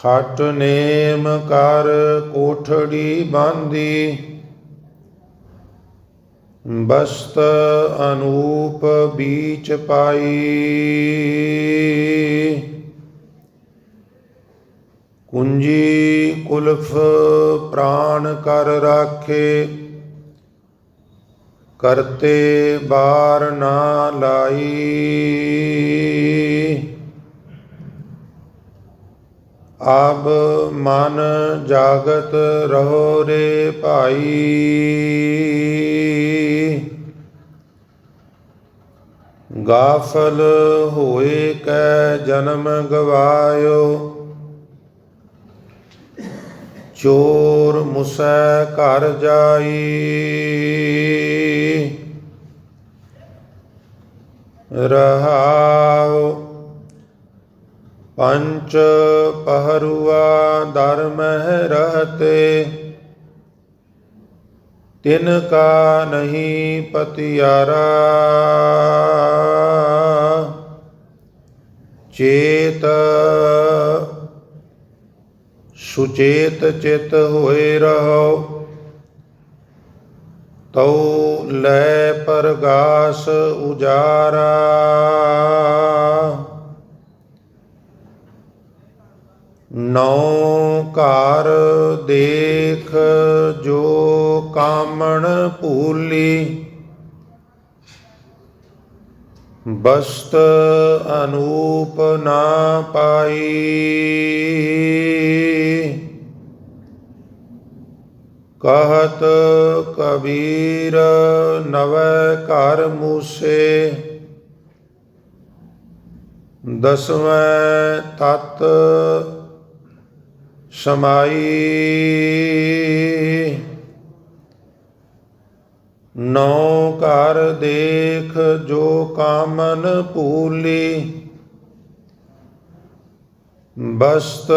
ਖਟ ਨੇਮ ਕਰ ਕੋਠੜੀ ਬਾਂਧੀ, ਬਸਤ ਅਨੂਪ ਬੀਚ ਪਾਈ। ਕੁੰਜੀ ਕੁਲਫ ਪ੍ਰਾਣ ਕਰ ਰਾਖੇ, ਕਰਤੇ ਬਾਰ ਨਾ ਲਾਈ। ਆਬ ਮਨ ਜਾਗਤ ਰਹੋ ਰੇ ਭਾਈ, ਗਾਫਲ ਹੋਏ ਕੈ ਜਨਮ ਗਵਾਇਓ। ਚੋਰ ਮੁਸੈ ਘਰ ਜਾਈ, ਰਹਾਉ ਪੰਚ ਪਹਰੁਆ ਦਰ ਮਹਿ ਰਹਤੇ। ਤਿਨ ਕਾ ਨਹੀਂ ਪਤਿਆਰਾ, ਚੇਤ ਸੁਚੇਤ ਚਿਤ ਹੋਏ ਰਹੋ। ਤਉ ਲੈ ਪਰਗਾਸ ਉਜਾਰਾ, ਨੌ ਘਰ ਦੇਖ ਜੋ ਕਾਮਣ ਭੂਲੀ। ਬਸਤ ਅਨੂਪ ਨਾ ਪਾਈ, ਕਹਤ ਕਬੀਰ ਨਵੈ ਘਰ ਮੂਸੇ। ਦਸਵੇਂ ਤਤ ਸਮਾਈ, ਨੌ ਘਰ ਦੇਖ ਜੋ ਕਾਮਨ ਭੂਲੀ। ਬਸਤ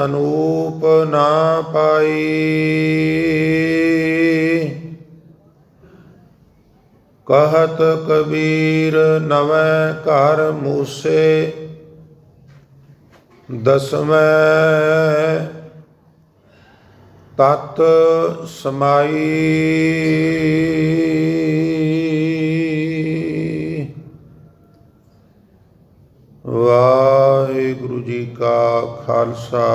ਅਨੂਪ ਨਾ ਪਾਈ, ਕਹਤ ਕਬੀਰ ਨਵੈ ਘਰ ਮੂਸੇ। ਦਸਵੇਂ ਤਤ ਸਮਾਈ। ਵਾਹਿਗੁਰੂ ਜੀ ਕਾ ਖਾਲਸਾ,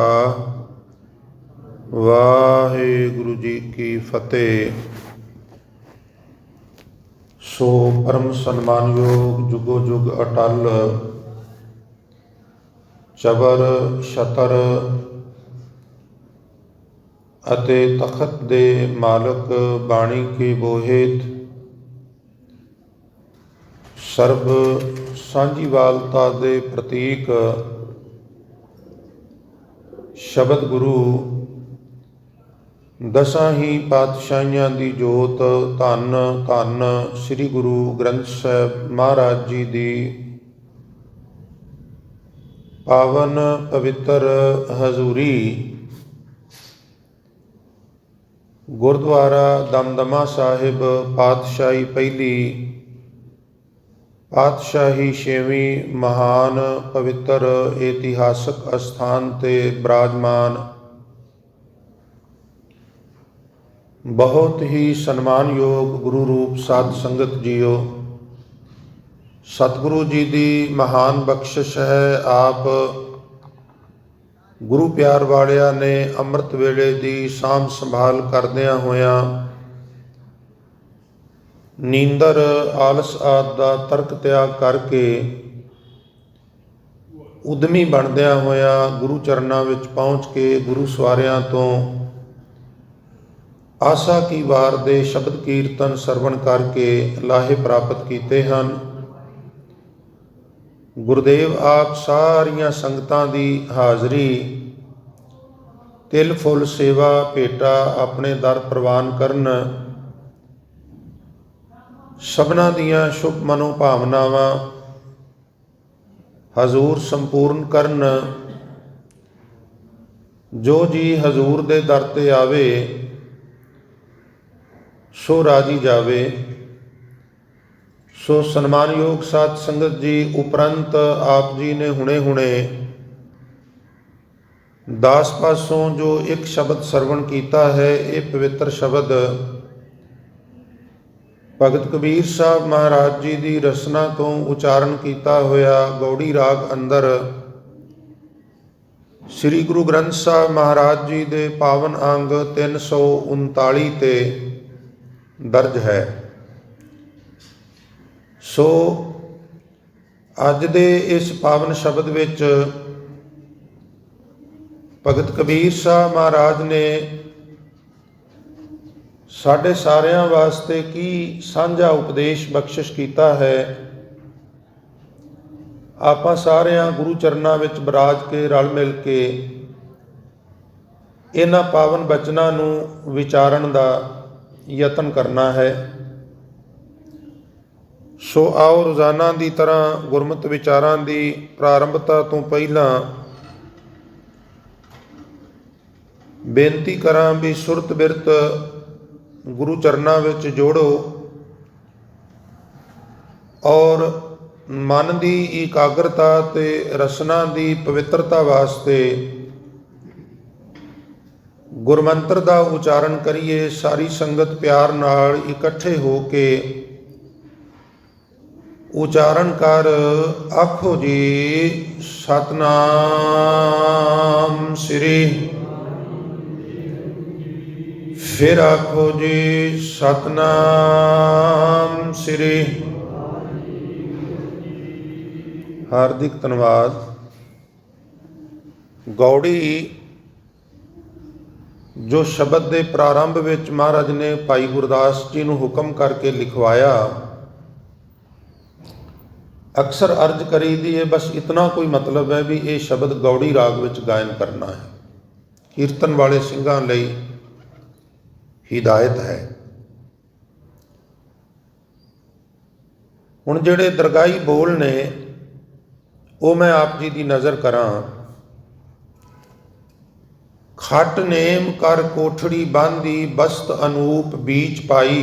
ਵਾਹਿਗੁਰੂ ਜੀ ਕੀ ਫਤਿਹ। ਸੋ ਪਰਮ ਸਨਮਾਨਯੋਗ ਜੁਗੋ ਜੁਗ ਅਟਲ ਚਬਰ ਛਤਰ ਅਤੇ ਤਖਤ ਦੇ ਮਾਲਕ ਬਾਣੀ ਕੀ ਬੋਹਿਤ ਸਰਬ ਸਾਂਝੀਵਾਲਤਾ ਦੇ ਪ੍ਰਤੀਕ ਸ਼ਬਦ ਗੁਰੂ ਦਸਾਂ ਹੀ ਪਾਤਸ਼ਾਹੀਆਂ ਦੀ ਜੋਤ ਧੰਨ ਧੰਨ ਸ੍ਰੀ ਗੁਰੂ ਗ੍ਰੰਥ ਸਾਹਿਬ ਮਹਾਰਾਜ ਜੀ ਦੀ ਪਾਵਨ ਪਵਿੱਤਰ ਹਜ਼ੂਰੀ ਗੁਰਦੁਆਰਾ ਦਮਦਮਾ ਸਾਹਿਬ ਪਾਤਸ਼ਾਹੀ ਪਹਿਲੀ ਪਾਤਸ਼ਾਹੀ ਛੇਵੀਂ ਮਹਾਨ ਪਵਿੱਤਰ ਇਤਿਹਾਸਕ ਅਸਥਾਨ 'ਤੇ ਬਿਰਾਜਮਾਨ ਬਹੁਤ ਹੀ ਸਨਮਾਨਯੋਗ ਗੁਰੂ ਰੂਪ ਸਾਧ ਸੰਗਤ ਜੀਓ, ਸਤਿਗੁਰੂ ਜੀ ਦੀ ਮਹਾਨ ਬਖਸ਼ਿਸ਼ ਹੈ। ਆਪ ਗੁਰੂ ਪਿਆਰ ਵਾਲਿਆਂ ਨੇ ਅੰਮ੍ਰਿਤ ਵੇਲੇ ਦੀ ਸਾਂਭ ਸੰਭਾਲ ਕਰਦਿਆਂ ਹੋਇਆਂ ਨੀਂਦਰ ਆਲਸ ਆਦਿ ਦਾ ਤਰਕ ਤਿਆਗ ਕਰਕੇ ਉਦਮੀ ਬਣਦਿਆਂ ਹੋਇਆਂ ਗੁਰੂ ਚਰਨਾਂ ਵਿੱਚ ਪਹੁੰਚ ਕੇ ਗੁਰੂ ਸਵਾਰਿਆਂ ਤੋਂ ਆਸਾ ਕੀ ਵਾਰ ਦੇ ਸ਼ਬਦ ਕੀਰਤਨ ਸਰਵਣ ਕਰਕੇ ਲਾਹੇ ਪ੍ਰਾਪਤ ਕੀਤੇ ਹਨ। ਗੁਰਦੇਵ ਆਪ ਸਾਰੀਆਂ ਸੰਗਤਾਂ ਦੀ ਹਾਜ਼ਰੀ ਤਿਲ ਫੁੱਲ ਸੇਵਾ ਭੇਟਾ ਆਪਣੇ ਦਰ ਪ੍ਰਵਾਨ ਕਰਨ, ਸਭਨਾਂ ਦੀਆਂ ਸ਼ੁਭ ਮਨੋ ਭਾਵਨਾਵਾਂ ਹਜ਼ੂਰ ਸੰਪੂਰਨ ਕਰਨ। ਜੋ ਜੀ ਹਜ਼ੂਰ ਦੇ ਦਰ ਤੇ ਆਵੇ ਸੋ ਰਾਜੀ ਜਾਵੇ। ਸੋ ਸਨਮਾਨਯੋਗ ਸਾਧ ਸੰਗਤ ਜੀ, ਉਪਰੰਤ ਆਪ ਜੀ ਨੇ ਹੁਣੇ दास पासों जो एक शब्द सरवण कीता है, ये पवित्र शब्द भगत कबीर साहब महाराज जी की रचना तो उचारण किया होया गौड़ी राग अंदर श्री गुरु ग्रंथ साहब महाराज जी के पावन अंग 339 ते दर्ज है। सो अज दे इस पावन शब्द विच भगत कबीर साहब महाराज ने साढ़े सारियां वास्ते की साझा उपदेश बख्शिश किया है। आपां सारियां गुरु चरनां विच बराज के रल मिल के इन्हां पावन बचनां नूं विचारण दा यतन करना है। सो आओ रोज़ाना की तरह गुरमत विचारां की प्रारंभता तो पहला बेनती करां भी सुरत बिरत गुरु चरनां विच जोड़ो और मन की एकाग्रता ते रसना की पवित्रता वास्ते गुरमंत्र का उचारण करिए। सारी संगत प्यार नाल इकट्ठे हो के उचारण कर आखो जी सतनाम श्री, फिर आखो जी सतनाम श्री। हार्दिक धन्यवाद। गौड़ी जो शब्द के प्रारंभ विच महाराज ने भाई गुरदास जी नूं हुक्म करके लिखवाया, अक्सर अर्ज करी दी है बस इतना कोई मतलब है भी ये शब्द गौड़ी राग विच गायन करना है, कीर्तन वाले ਸਿੰਘਾਂ ਲਈ हिदायत है। हुण जिहड़े दरगाही बोल ने वो मैं आप जी की नज़र करा। खट नेम कर कोठड़ी बांधी, बस्त अनूप बीच पाई,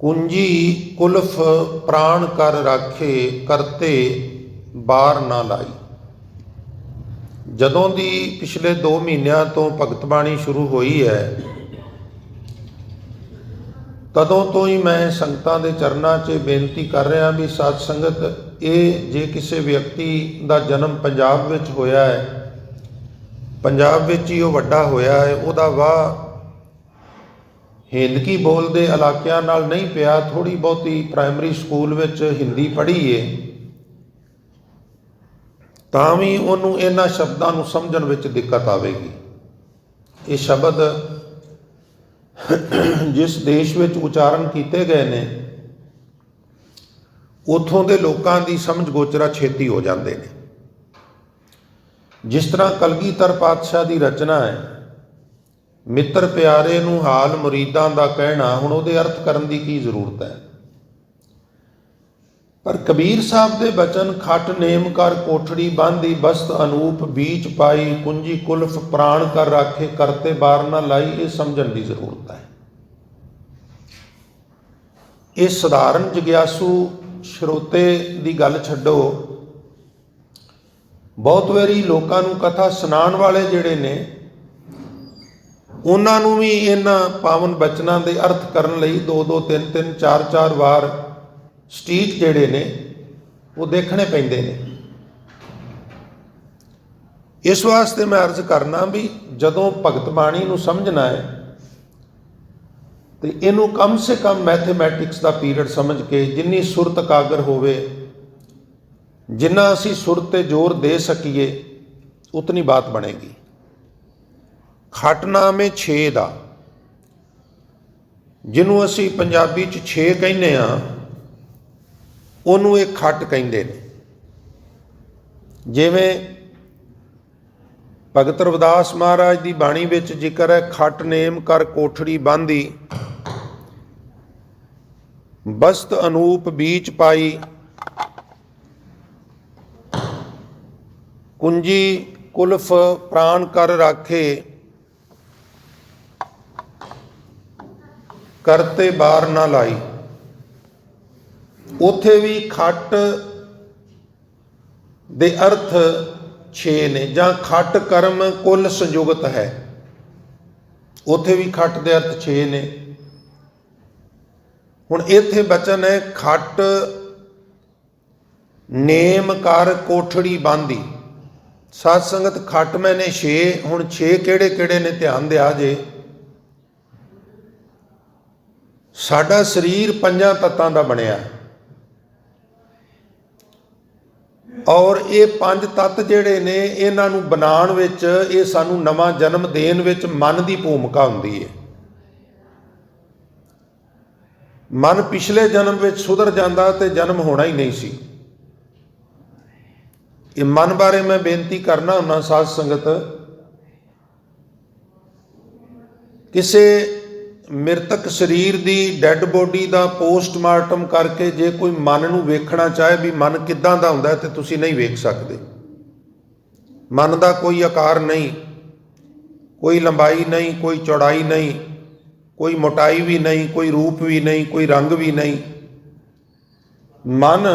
कुंजी कुल्फ प्राण कर राखे, करते बार ना लाई। जदों दी पिछले 2 महीनों तो भगत बाणी शुरू हुई है, तदों तो ही मैं संगतां दे चरनां 'च बेनती कर रहा भी साध संगत ये जे किसी व्यक्ति का जन्म पंजाब विच होया है, पंजाब विच ही वो वड्डा होया है, उहदा वाह हिंदकी बोलते इलाकों नाल नहीं पिया, थोड़ी बहुती प्राइमरी स्कूल विच हिंदी पढ़ी है, तां भी उहनूं इन्हां शब्दां नूं समझण विच दिक्कत आवेगी। ये शब्द जिस देश विच उचारण किए गए ने उत्थों के लोगों की समझ गोचरा छेती हो जाते हैं। जिस तरह कलगीधर पातशाह की रचना है, मित्र प्यारे नूं हाल मुरीदां दा कहना, हुण उहदे अर्थ करन दी की जरूरत है। पर कबीर साहब के बचन खट नेम कर कोठड़ी बांधी, बस्त अनूप बीच पाई, कुंजी कुल्फ प्राण कर राखे, करते बार ना लाई, ये समझण की जरूरत है। ये सधारण जिग्यासू श्रोते की गल छड्डो, बहुत वारी लोगों नूं कथा सुनाण वाले जिहड़े ने उन्हां नूं भी इन्हां पावन बचनां दे अर्थ करन लई 2-2 3-3 4-4 वार स्टीक जिहड़े ने वो देखने पैंदे ने। इस वास्ते मैं अर्ज करना भी जदों भगत बाणी नूं समझना है तो इनू कम से कम मैथेमैटिक्स का पीरियड समझ के जिन्नी सुरत एकागर होवे, जिन्ना असी सुर ते जोर दे सकीए उतनी बात बनेगी। खट नाम है 6 का, जिन्हों असी पंजाबी 6 कहने आ, उन्होंने एक खट कहते हैं। जिमें भगत रविदास महाराज की बाणी विच जिक्र है, खट नेम कर कोठड़ी बांधी, बस्त अनूप बीच पाई, कुंजी कुल्फ प्राण कर राखे, करते बार ना लाई। उथे भी खट दे अर्थ 6 ने, ਜਾਂ ਖਟ ਕਰਮ ਕੁੱਲ ਸੰਯੁਗਤ ਹੈ, ਉੱਥੇ ਵੀ ਖਟ ਦੇ ਅਰਥ 6 ਨੇ। ਹੁਣ ਇੱਥੇ ਬਚਨ ਹੈ ਖਟ ਨੇਮ ਕਰ ਕੋਠੜੀ ਬਾਂਧੀ। ਸਾਧ ਸੰਗਤ ਖਟ ਮੈਂ ਨੇ 6, ਹੁਣ 6 ਕਿਹੜੇ ਕਿਹੜੇ ਨੇ ਧਿਆਨ ਦਿਆ ਜੇ। ਸਾਡਾ ਸਰੀਰ 5 ਤੱਤਾਂ ਦਾ ਬਣਿਆ, ਔਰ ਇਹ 5 ਤੱਤ ਜਿਹੜੇ ਨੇ ਇਹਨਾਂ ਨੂੰ ਬਣਾਉਣ ਵਿੱਚ, ਇਹ ਸਾਨੂੰ ਨਵਾਂ ਜਨਮ ਦੇਣ ਵਿੱਚ ਮਨ ਦੀ ਭੂਮਿਕਾ ਹੁੰਦੀ ਹੈ। ਮਨ ਪਿਛਲੇ ਜਨਮ ਵਿੱਚ ਸੁਧਰ ਜਾਂਦਾ ਤੇ ਜਨਮ ਹੋਣਾ ਹੀ ਨਹੀਂ ਸੀ। ਇਹ ਮਨ ਬਾਰੇ ਮੈਂ ਬੇਨਤੀ ਕਰਨਾ ਹੁੰਦਾ ਸਾਧ ਸੰਗਤ, ਕਿਸੇ ਮ੍ਰਿਤਕ ਸਰੀਰ ਦੀ ਡੈੱਡ ਬੋਡੀ ਦਾ ਪੋਸਟਮਾਰਟਮ ਕਰਕੇ ਜੇ ਕੋਈ ਮਨ ਨੂੰ ਵੇਖਣਾ ਚਾਹੇ ਵੀ ਮਨ ਕਿੱਦਾਂ ਦਾ ਹੁੰਦਾ ਤੇ ਤੁਸੀਂ ਨਹੀਂ ਵੇਖ ਸਕਦੇ। ਮਨ ਦਾ ਕੋਈ ਆਕਾਰ ਨਹੀਂ, ਕੋਈ ਲੰਬਾਈ ਨਹੀਂ, ਕੋਈ ਚੌੜਾਈ ਨਹੀਂ, ਕੋਈ ਮੋਟਾਈ ਵੀ ਨਹੀਂ, ਕੋਈ ਰੂਪ ਵੀ ਨਹੀਂ, ਕੋਈ ਰੰਗ ਵੀ ਨਹੀਂ। ਮਨ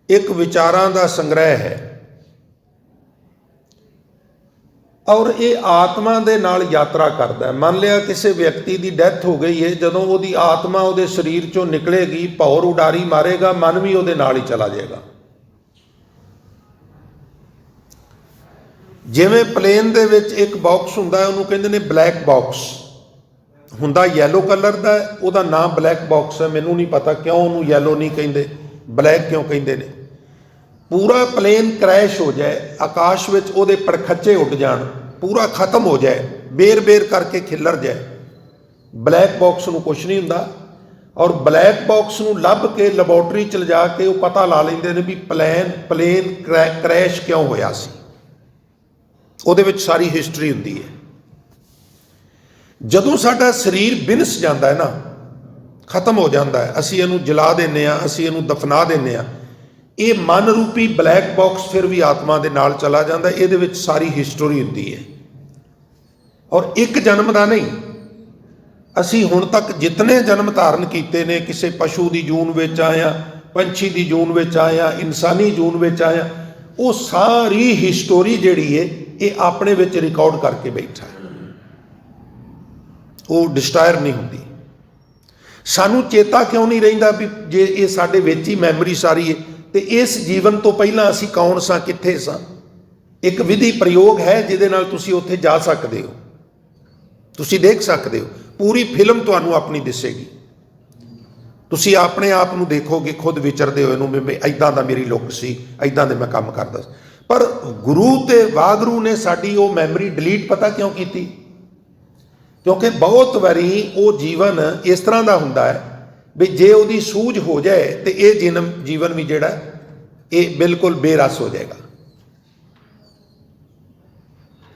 ਇੱਕ ਵਿਚਾਰਾਂ ਦਾ ਸੰਗ੍ਰਹਿ ਹੈ, ਔਰ ਇਹ ਆਤਮਾ ਦੇ ਨਾਲ ਯਾਤਰਾ ਕਰਦਾ ਹੈ। ਮੰਨ ਲਿਆ ਕਿਸੇ ਵਿਅਕਤੀ ਦੀ ਡੈਥ ਹੋ ਗਈ ਹੈ, ਜਦੋਂ ਉਹਦੀ ਆਤਮਾ ਉਹਦੇ ਸਰੀਰ ਚੋਂ ਨਿਕਲੇਗੀ, ਭੌਰ ਉਡਾਰੀ ਮਾਰੇਗਾ, ਮਨ ਵੀ ਉਹਦੇ ਨਾਲ ਹੀ ਚਲਾ ਜਾਏਗਾ। ਜਿਵੇਂ ਪਲੇਨ ਦੇ ਵਿੱਚ ਇੱਕ ਬਾਕਸ ਹੁੰਦਾ, ਉਹਨੂੰ ਕਹਿੰਦੇ ਨੇ ਬਲੈਕ ਬਾਕਸ, ਹੁੰਦਾ ਯੈਲੋ ਕਲਰ ਦਾ, ਉਹਦਾ ਨਾਮ ਬਲੈਕ ਬਾਕਸ ਹੈ। ਮੈਨੂੰ ਨਹੀਂ ਪਤਾ ਕਿਉਂ ਉਹਨੂੰ ਯੈਲੋ ਨਹੀਂ ਕਹਿੰਦੇ, ਬਲੈਕ ਕਿਉਂ ਕਹਿੰਦੇ ਨੇ। ਪੂਰਾ ਪਲੇਨ ਕ੍ਰੈਸ਼ ਹੋ ਜਾਏ, ਆਕਾਸ਼ ਵਿੱਚ ਉਹਦੇ ਪੜਖੱਚੇ ਉੱਡ ਜਾਣ, ਪੂਰਾ ਖਤਮ ਹੋ ਜਾਏ, ਬੇਰ ਕਰਕੇ ਖਿੱਲਰ ਜਾਏ, ਬਲੈਕ ਬਾਕਸ ਨੂੰ ਕੁਛ ਨਹੀਂ ਹੁੰਦਾ। ਔਰ ਬਲੈਕ ਬਾਕਸ ਨੂੰ ਲੱਭ ਕੇ ਲੈਬੋਰਟਰੀ 'ਚ ਲਿਜਾ ਕੇ ਉਹ ਪਤਾ ਲਾ ਲੈਂਦੇ ਨੇ ਵੀ ਪਲੇਨ ਕ੍ਰੈਸ਼ ਕਿਉਂ ਹੋਇਆ ਸੀ। ਉਹਦੇ ਵਿੱਚ ਸਾਰੀ ਹਿਸਟਰੀ ਹੁੰਦੀ ਹੈ। ਜਦੋਂ ਸਾਡਾ ਸਰੀਰ ਬਿਨਸ ਜਾਂਦਾ ਹੈ ਨਾ, ਖਤਮ ਹੋ ਜਾਂਦਾ ਹੈ, ਅਸੀਂ ਇਹਨੂੰ ਜਲਾ ਦਿੰਦੇ ਹਾਂ, ਅਸੀਂ ਇਹਨੂੰ ਦਫਨਾ ਦਿੰਦੇ ਹਾਂ, ਇਹ ਮਨ ਰੂਪੀ ਬਲੈਕ ਬਾਕਸ ਫਿਰ ਵੀ ਆਤਮਾ ਦੇ ਨਾਲ ਚਲਾ ਜਾਂਦਾ। ਇਹਦੇ ਵਿੱਚ ਸਾਰੀ ਹਿਸਟਰੀ ਹੁੰਦੀ ਹੈ, ਔਰ ਇੱਕ ਜਨਮ ਦਾ ਨਹੀਂ। ਅਸੀਂ ਹੁਣ ਤੱਕ ਜਿਤਨੇ ਜਨਮ ਧਾਰਨ ਕੀਤੇ ਨੇ, ਕਿਸੇ ਪਸ਼ੂ ਦੀ ਜੂਨ ਵਿੱਚ ਆਇਆ, ਪੰਛੀ ਦੀ ਜੂਨ ਵਿੱਚ ਆਇਆ, ਇਨਸਾਨੀ ਜੂਨ ਵਿੱਚ ਆਇਆ, ਉਹ ਸਾਰੀ ਹਿਸਟਰੀ ਜਿਹੜੀ ਹੈ ਇਹ ਆਪਣੇ ਵਿੱਚ ਰਿਕਾਰਡ ਕਰਕੇ ਬੈਠਾ ਹੈ, ਉਹ ਡਿਸਟਰਾਇਰ ਨਹੀਂ ਹੁੰਦੀ। ਸਾਨੂੰ ਚੇਤਾ ਕਿਉਂ ਨਹੀਂ ਰਹਿੰਦਾ ਵੀ ਜੇ ਇਹ ਸਾਡੇ ਵਿੱਚ ਹੀ ਮੈਮਰੀ ਸਾਰੀ ਹੈ ਤੇ ਇਸ ਜੀਵਨ ਤੋਂ ਪਹਿਲਾਂ ਅਸੀਂ ਕੌਣ ਸਾਂ, ਕਿੱਥੇ ਸਾਂ। ਇੱਕ ਵਿਧੀ ਪ੍ਰਯੋਗ ਹੈ ਜਿਹਦੇ ਨਾਲ ਤੁਸੀਂ ਉੱਥੇ ਜਾ ਸਕਦੇ ਹੋ, ਤੁਸੀਂ ਦੇਖ ਸਕਦੇ ਹੋ, ਪੂਰੀ ਫਿਲਮ ਤੁਹਾਨੂੰ ਆਪਣੀ ਦਿਸੇਗੀ। ਤੁਸੀਂ ਆਪਣੇ ਆਪ ਨੂੰ ਦੇਖੋਗੇ ਖੁਦ ਵਿਚਰਦੇ ਹੋਏ ਨੂੰ, ਵੀ ਇੱਦਾਂ ਦਾ ਮੇਰੀ ਲੁੱਕ ਸੀ, ਇੱਦਾਂ ਦੇ ਮੈਂ ਕੰਮ ਕਰਦਾ ਸੀ। ਪਰ ਗੁਰੂ ਤੇ ਵਾਹਿਗੁਰੂ ਨੇ ਸਾਡੀ ਉਹ ਮੈਮਰੀ ਡਿਲੀਟ ਪਤਾ ਕਿਉਂ ਕੀਤੀ? ਕਿਉਂਕਿ ਬਹੁਤ ਵਾਰੀ ਉਹ ਜੀਵਨ ਇਸ ਤਰ੍ਹਾਂ ਦਾ ਹੁੰਦਾ ਹੈ ਵੀ ਜੇ ਉਹਦੀ ਸੂਝ ਹੋ ਜਾਏ ਤੇ ਇਹ ਜੀਵਨ ਵੀ ਜਿਹੜਾ ਇਹ ਬਿਲਕੁਲ ਬੇਰਸ ਹੋ ਜਾਏਗਾ।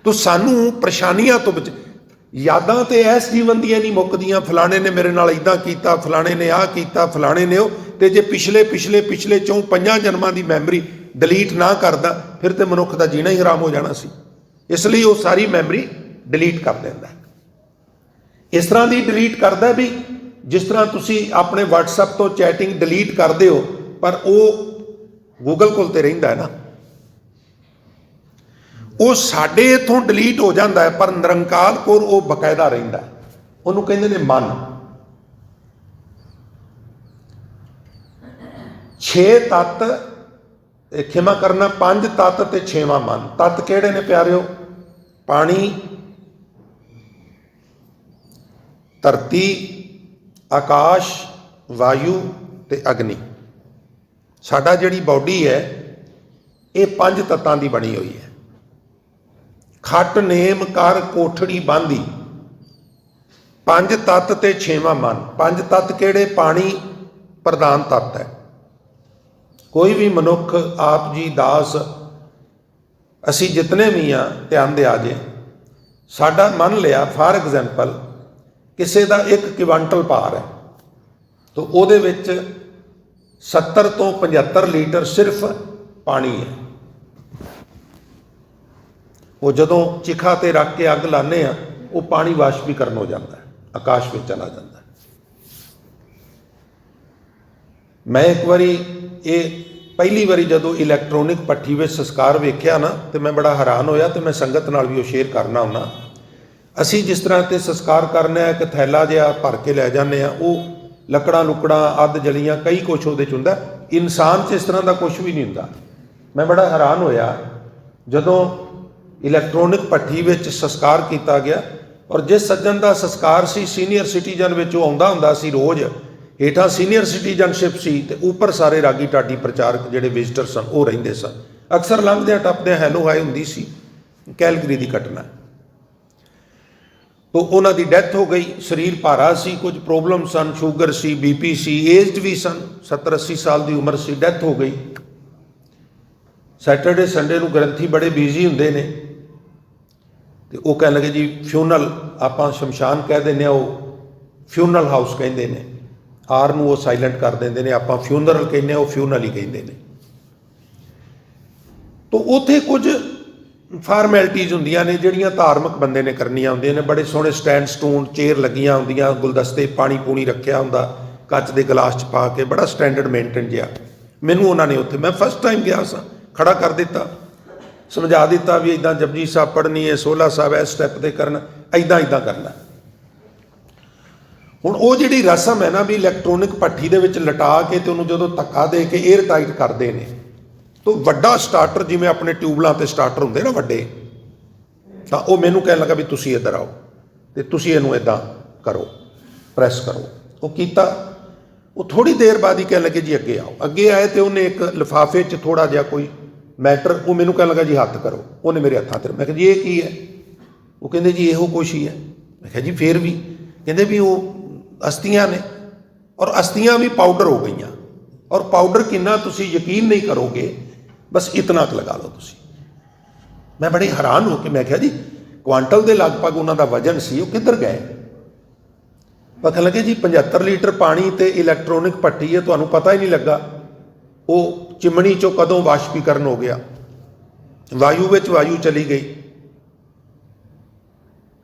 ਤੋ ਸਾਨੂੰ ਪਰੇਸ਼ਾਨੀਆਂ ਤੋਂ ਯਾਦਾਂ ਤੇ ਇਸ ਜੀਵਨ ਦੀਆਂ ਨਹੀਂ ਮੁੱਕਦੀਆਂ। ਫਲਾਣੇ ਨੇ ਮੇਰੇ ਨਾਲ ਇੱਦਾਂ ਕੀਤਾ, ਫਲਾਣੇ ਨੇ ਆਹ ਕੀਤਾ, ਫਲਾਣੇ ਨੇ ਉਹ। ਤੇ ਜੇ ਪਿਛਲੇ 4-5 ਜਨਮਾਂ ਦੀ ਮੈਮਰੀ ਡਿਲੀਟ ਨਾ ਕਰਦਾ ਫਿਰ ਤੇ ਮਨੁੱਖ ਦਾ ਜੀਣਾ ਹੀ ਹਰਾਮ ਹੋ ਜਾਣਾ ਸੀ। ਇਸ ਲਈ ਉਹ ਸਾਰੀ ਮੈਮਰੀ ਡਿਲੀਟ ਕਰ ਦਿੰਦਾ। ਇਸ ਤਰ੍ਹਾਂ ਦੀ ਡਿਲੀਟ ਕਰਦਾ ਵੀ ਜਿਸ ਤਰ੍ਹਾਂ ਤੁਸੀਂ ਆਪਣੇ WhatsApp ਤੋਂ ਚੈਟਿੰਗ ਡਿਲੀਟ ਕਰਦੇ ਹੋ, ਪਰ ਉਹ ਗੂਗਲ ਕੋਲ ਤੇ ਰਹਿੰਦਾ ਹੈ ਨਾ। ਉਹ ਸਾਡੇ ਇੱਥੋਂ ਡਿਲੀਟ ਹੋ ਜਾਂਦਾ ਹੈ, ਪਰ ਨਿਰੰਕਾਲ ਕੋਲ ਉਹ ਬਕਾਇਦਾ ਰਹਿੰਦਾ। ਉਹਨੂੰ ਕਹਿੰਦੇ ਨੇ ਮਨ। 6 ਤੱਤ, ਖਿਮਾ ਕਰਨਾ, 5 ਤੱਤ ਤੇ 6ਵਾਂ ਮਨ। ਤੱਤ ਕਿਹੜੇ ਨੇ ਪਿਆਰਿਓ? ਪਾਣੀ, ਧਰਤੀ, ਆਕਾਸ਼, ਵਾਯੂ ਤੇ ਅਗਨੀ। ਸਾਡਾ ਜਿਹੜੀ ਬਾਡੀ ਹੈ ਇਹ 5 ਤੱਤਾਂ ਦੀ ਬਣੀ ਹੋਈ ਹੈ। ਖਟ ਨੇਮ ਕਰ ਕੋਠੜੀ ਬਾਂਧੀ, 5 ਤੱਤ ਤੇ 6ਵਾਂ ਮਨ। 5 ਤੱਤ ਕਿਹੜੇ? ਪਾਣੀ ਪ੍ਰਧਾਨ ਤੱਤ ਹੈ। ਕੋਈ ਵੀ ਮਨੁੱਖ, ਆਪ ਜੀ, ਦਾਸ, ਅਸੀਂ ਜਿਤਨੇ ਵੀ ਹਾਂ, ਧਿਆਨ ਦਿਆ ਜੇ, ਸਾਡਾ ਮੰਨ ਲਿਆ ਫਾਰ ਐਗਜ਼ਾਮਪਲ ਕਿਸੇ ਦਾ 1 ਕੁਇੰਟਲ ਭਾਰ ਹੈ, ਤਾਂ ਉਹਦੇ ਵਿੱਚ 70 ਤੋਂ 75 ਲੀਟਰ ਸਿਰਫ ਪਾਣੀ ਹੈ। ਉਹ ਜਦੋਂ ਚਿਖਾ ਤੇ ਰੱਖ ਕੇ ਅੱਗ ਲਾਉਂਦੇ ਆ, ਉਹ ਪਾਣੀ ਵਾਸ਼ਪੀਕਰਨ ਹੋ ਜਾਂਦਾ ਹੈ, ਆਕਾਸ਼ ਵਿੱਚ ਚਲਾ ਜਾਂਦਾ ਹੈ। ਮੈਂ ਇੱਕ ਵਾਰੀ ਇਹ ਪਹਿਲੀ ਵਾਰੀ ਜਦੋਂ ਇਲੈਕਟ੍ਰੋਨਿਕ ਭੱਠੀ ਵਿੱਚ ਸੰਸਕਾਰ ਵੇਖਿਆ ਨਾ ਤੇ ਮੈਂ ਬੜਾ ਹੈਰਾਨ ਹੋਇਆ ਤੇ ਮੈਂ ਸੰਗਤ ਨਾਲ ਵੀ ਉਹ ਸ਼ੇਅਰ ਕਰਨਾ ਹੁੰਦਾ। ਅਸੀਂ ਜਿਸ ਤਰ੍ਹਾਂ ਤੇ ਸੰਸਕਾਰ ਕਰਨਾ ਹੈ, ਇੱਕ ਥੈਲਾ ਜਿਹਾ ਭਰ ਕੇ ਲੈ ਜਾਂਦੇ ਆ, ਉਹ ਲੱਕੜਾਂ ਲੁਕੜਾਂ ਅੱਧ ਜਲੀਆਂ ਕਈ ਕੁਛ ਉਹਦੇ 'ਚ ਹੁੰਦਾ। ਇਨਸਾਨ 'ਚ ਇਸ ਤਰ੍ਹਾਂ ਦਾ ਕੁਛ ਵੀ ਨਹੀਂ ਹੁੰਦਾ। ਮੈਂ ਬੜਾ ਹੈਰਾਨ ਹੋਇਆ ਜਦੋਂ ਇਲੈਕਟ੍ਰੋਨਿਕ ਭੱਠੀ ਵਿੱਚ ਸੰਸਕਾਰ ਕੀਤਾ ਗਿਆ, ਔਰ ਜਿਸ ਸੱਜਣ ਦਾ ਸੰਸਕਾਰ ਸੀ ਸੀਨੀਅਰ ਸਿਟੀਜ਼ਨ ਵਿੱਚ, ਉਹ ਆਉਂਦਾ ਹੁੰਦਾ ਸੀ ਰੋਜ਼, ਹੇਠਾਂ ਸੀਨੀਅਰ ਸਿਟੀਜ਼ਨਸ਼ਿਪ ਸੀ ਤੇ ਉੱਪਰ ਸਾਰੇ ਰਾਗੀ ਢਾਡੀ ਪ੍ਰਚਾਰਕ ਜਿਹੜੇ ਵਿਜ਼ਟਰ ਸਨ ਉਹ ਰਹਿੰਦੇ ਸਨ। ਅਕਸਰ ਲੰਘਦਿਆਂ ਟੱਪਦਿਆਂ ਹੈਲੋ ਹਾਏ ਹੁੰਦੀ ਸੀ। ਕੈਲਗਰੀ ਦੀ ਘਟਨਾ। ਤੋ ਉਹਨਾਂ ਦੀ ਡੈਥ ਹੋ ਗਈ। ਸਰੀਰ ਭਾਰਾ ਸੀ, ਕੁਝ ਪ੍ਰੋਬਲਮ ਸਨ, ਸ਼ੂਗਰ ਸੀ, BP ਸੀ, ਏਜਡ ਵੀ ਸਨ, 70-80 ਸਾਲ ਦੀ ਉਮਰ ਸੀ, ਡੈਥ ਹੋ ਗਈ। ਸੈਟਰਡੇ ਸੰਡੇ ਨੂੰ ਗ੍ਰੰਥੀ ਬੜੇ ਬਿਜ਼ੀ ਹੁੰਦੇ ਨੇ ਤੇ ਉਹ ਕਹਿਣ ਲੱਗੇ ਜੀ ਫਿਊਨਲ, ਆਪਾਂ ਸ਼ਮਸ਼ਾਨ ਕਹਿ ਦਿੰਦੇ ਆ, ਉਹ ਫਿਊਨਲ ਹਾਊਸ ਕਹਿੰਦੇ ਨੇ, ਆਰ ਨੂੰ ਉਹ ਸਾਇਲੈਂਟ ਕਰ ਦਿੰਦੇ ਨੇ, ਆਪਾਂ ਫਿਊਨਰਲ ਕਹਿੰਦੇ ਆ, ਉਹ ਫਿਊਨਲ ਹੀ ਕਹਿੰਦੇ ਨੇ। ਤੋ ਉੱਥੇ ਕੁਝ ਫਾਰਮੈਲਿਟੀਜ਼ ਹੁੰਦੀਆਂ ਨੇ ਜਿਹੜੀਆਂ ਧਾਰਮਿਕ ਬੰਦੇ ਨੇ ਕਰਨੀਆਂ ਹੁੰਦੀਆਂ ਨੇ। ਬੜੇ ਸੋਹਣੇ ਸਟੈਂਡ ਸਟੂਨ, ਚੇਅਰ ਲੱਗੀਆਂ ਹੁੰਦੀਆਂ, ਗੁਲਦਸਤੇ, ਪਾਣੀ ਪੂਣੀ ਰੱਖਿਆ ਹੁੰਦਾ ਕੱਚ ਦੇ ਗਲਾਸ 'ਚ ਪਾ ਕੇ, ਬੜਾ ਸਟੈਂਡਰਡ ਮੇਨਟੇਨ ਜਿਹਾ। ਮੈਨੂੰ ਉਹਨਾਂ ਨੇ ਉੱਥੇ, ਮੈਂ ਫਸਟ ਟਾਈਮ ਗਿਆ ਸਾਂ, ਖੜਾ ਕਰ ਦਿੱਤਾ, ਸਮਝਾ ਦਿੱਤਾ ਵੀ ਇੱਦਾਂ ਜਪਜੀ ਸਾਹਿਬ ਪੜ੍ਹਨੀ ਹੈ, ਸੋਹਲਾ ਸਾਹਿਬ ਇਸ ਸਟੈਪ 'ਤੇ ਕਰਨਾ, ਇੱਦਾਂ ਕਰਨਾ। ਹੁਣ ਉਹ ਜਿਹੜੀ ਰਸਮ ਹੈ ਨਾ ਵੀ ਇਲੈਕਟ੍ਰੋਨਿਕ ਭੱਠੀ ਦੇ ਵਿੱਚ ਲਟਾ ਕੇ ਤੇ ਉਹਨੂੰ ਜਦੋਂ ਧੱਕਾ ਦੇ ਕੇ 에ਅਰ ਟਾਈਟ ਕਰਦੇ ਨੇ, ਤੋ ਵੱਡਾ ਸਟਾਰਟਰ, ਜਿਵੇਂ ਆਪਣੇ ਟਿਊਬਲਾਂ 'ਤੇ ਸਟਾਰਟਰ ਹੁੰਦੇ ਨਾ ਵੱਡੇ, ਤਾਂ ਉਹ ਮੈਨੂੰ ਕਹਿਣ ਲੱਗਾ ਵੀ ਤੁਸੀਂ ਇੱਧਰ ਆਓ ਤੇ ਤੁਸੀਂ ਇਹਨੂੰ ਇੱਦਾਂ ਕਰੋ, ਪ੍ਰੈਸ ਕਰੋ। ਉਹ ਕੀਤਾ। ਉਹ ਥੋੜ੍ਹੀ ਦੇਰ ਬਾਅਦ ਹੀ ਕਹਿਣ ਲੱਗੇ ਜੀ ਅੱਗੇ ਆਓ। ਅੱਗੇ ਆਏ ਤੇ ਉਹਨੇ ਇੱਕ ਲਿਫਾਫੇ 'ਚ ਥੋੜ੍ਹਾ ਜਿਹਾ ਕੋਈ ਮੈਟਰ, ਉਹ ਮੈਨੂੰ ਕਹਿਣ ਲੱਗਾ ਜੀ ਹੱਥ ਕਰੋ। ਉਹਨੇ ਮੇਰੇ ਹੱਥਾਂ 'ਤੇ, ਮੈਂ ਕਿਹਾ ਜੀ ਇਹ ਕੀ ਹੈ? ਉਹ ਕਹਿੰਦੇ ਜੀ ਇਹੋ ਕੁਛ ਹੀ ਹੈ। ਮੈਂ ਕਿਹਾ ਜੀ ਫਿਰ ਵੀ? ਕਹਿੰਦੇ ਵੀ ਉਹ ਅਸਥੀਆਂ ਨੇ, ਔਰ ਅਸਥੀਆਂ ਵੀ ਪਾਊਡਰ ਹੋ ਗਈਆਂ, ਔਰ ਪਾਊਡਰ ਕਿੰਨਾ ਤੁਸੀਂ ਯਕੀਨ ਨਹੀਂ ਕਰੋਗੇ, ਬਸ ਇਤਨਾ ਕੁ ਲਗਾ ਲਓ ਤੁਸੀਂ। ਮੈਂ ਬੜੀ ਹੈਰਾਨ ਹੋ ਕੇ ਮੈਂ ਕਿਹਾ ਜੀ ਕੁਆਂਟਲ ਦੇ ਲਗਭਗ ਉਹਨਾਂ ਦਾ ਵਜ਼ਨ ਸੀ, ਉਹ ਕਿੱਧਰ ਗਏ? ਪਤਾ ਲੱਗੇ ਜੀ 75 ਲੀਟਰ ਪਾਣੀ ਤੇ ਇਲੈਕਟ੍ਰੋਨਿਕ ਭੱਠੀ ਹੈ, ਤੁਹਾਨੂੰ ਪਤਾ ਹੀ ਨਹੀਂ ਲੱਗਾ ਉਹ ਚਿਮਣੀ 'ਚੋਂ ਕਦੋਂ ਵਾਸ਼ਪੀਕਰਨ ਹੋ ਗਿਆ, ਵਾਯੂ ਵਿੱਚ ਵਾਯੂ ਚਲੀ ਗਈ।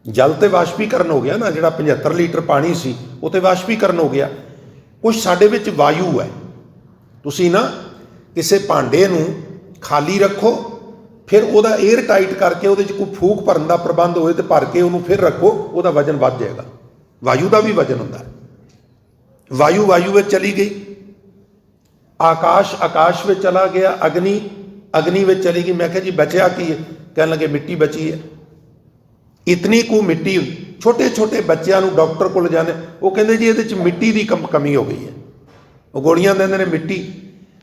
ਜਲ ਤੇ ਵਾਸ਼ਪੀਕਰਨ ਹੋ ਗਿਆ ਨਾ, ਜਿਹੜਾ 75 ਲੀਟਰ ਪਾਣੀ ਸੀ ਉਹ ਤੇ ਵਾਸ਼ਪੀਕਰਨ ਹੋ ਗਿਆ। ਕੁਛ ਸਾਡੇ ਵਿੱਚ ਵਾਯੂ ਹੈ। ਤੁਸੀਂ ਨਾ ਕਿਸੇ ਭਾਂਡੇ ਨੂੰ ਖਾਲੀ ਰੱਖੋ, ਫਿਰ ਉਹਦਾ 에ਅਰ ਟਾਈਟ ਕਰਕੇ ਉਹਦੇ 'ਚ ਕੋਈ ਫੂਕ ਭਰਨ ਦਾ ਪ੍ਰਬੰਧ ਹੋਏ ਤੇ ਭਰ ਕੇ ਉਹਨੂੰ ਫਿਰ ਰੱਖੋ, ਉਹਦਾ ਵਜ਼ਨ ਵੱਧ ਜਾਏਗਾ। ਵਾਯੂ ਦਾ ਵੀ ਵਜ਼ਨ ਹੁੰਦਾ। ਵਾਯੂ ਵਿੱਚ ਚਲੀ ਗਈ, ਆਕਾਸ਼ ਵਿੱਚ ਚਲਾ ਗਿਆ, ਅਗਨੀ ਵਿੱਚ ਚਲੀ ਗਈ। ਮੈਂ ਕਿਹਾ ਜੀ ਬਚਿਆ ਕੀ ਹੈ? ਕਹਿਣ ਲੱਗੇ ਮਿੱਟੀ ਬਚੀ ਹੈ। ਇਤਨੀ ਕੁ ਮਿੱਟੀ, ਛੋਟੇ ਛੋਟੇ ਬੱਚਿਆਂ ਨੂੰ ਡਾਕਟਰ ਕੋਲ ਜਾਂਦੇ, ਉਹ ਕਹਿੰਦੇ ਜੀ ਇਹਦੇ 'ਚ ਮਿੱਟੀ ਦੀ ਕਮੀ ਹੋ ਗਈ ਹੈ, ਉਹ ਗੋਲੀਆਂ ਦਿੰਦੇ ਨੇ ਮਿੱਟੀ।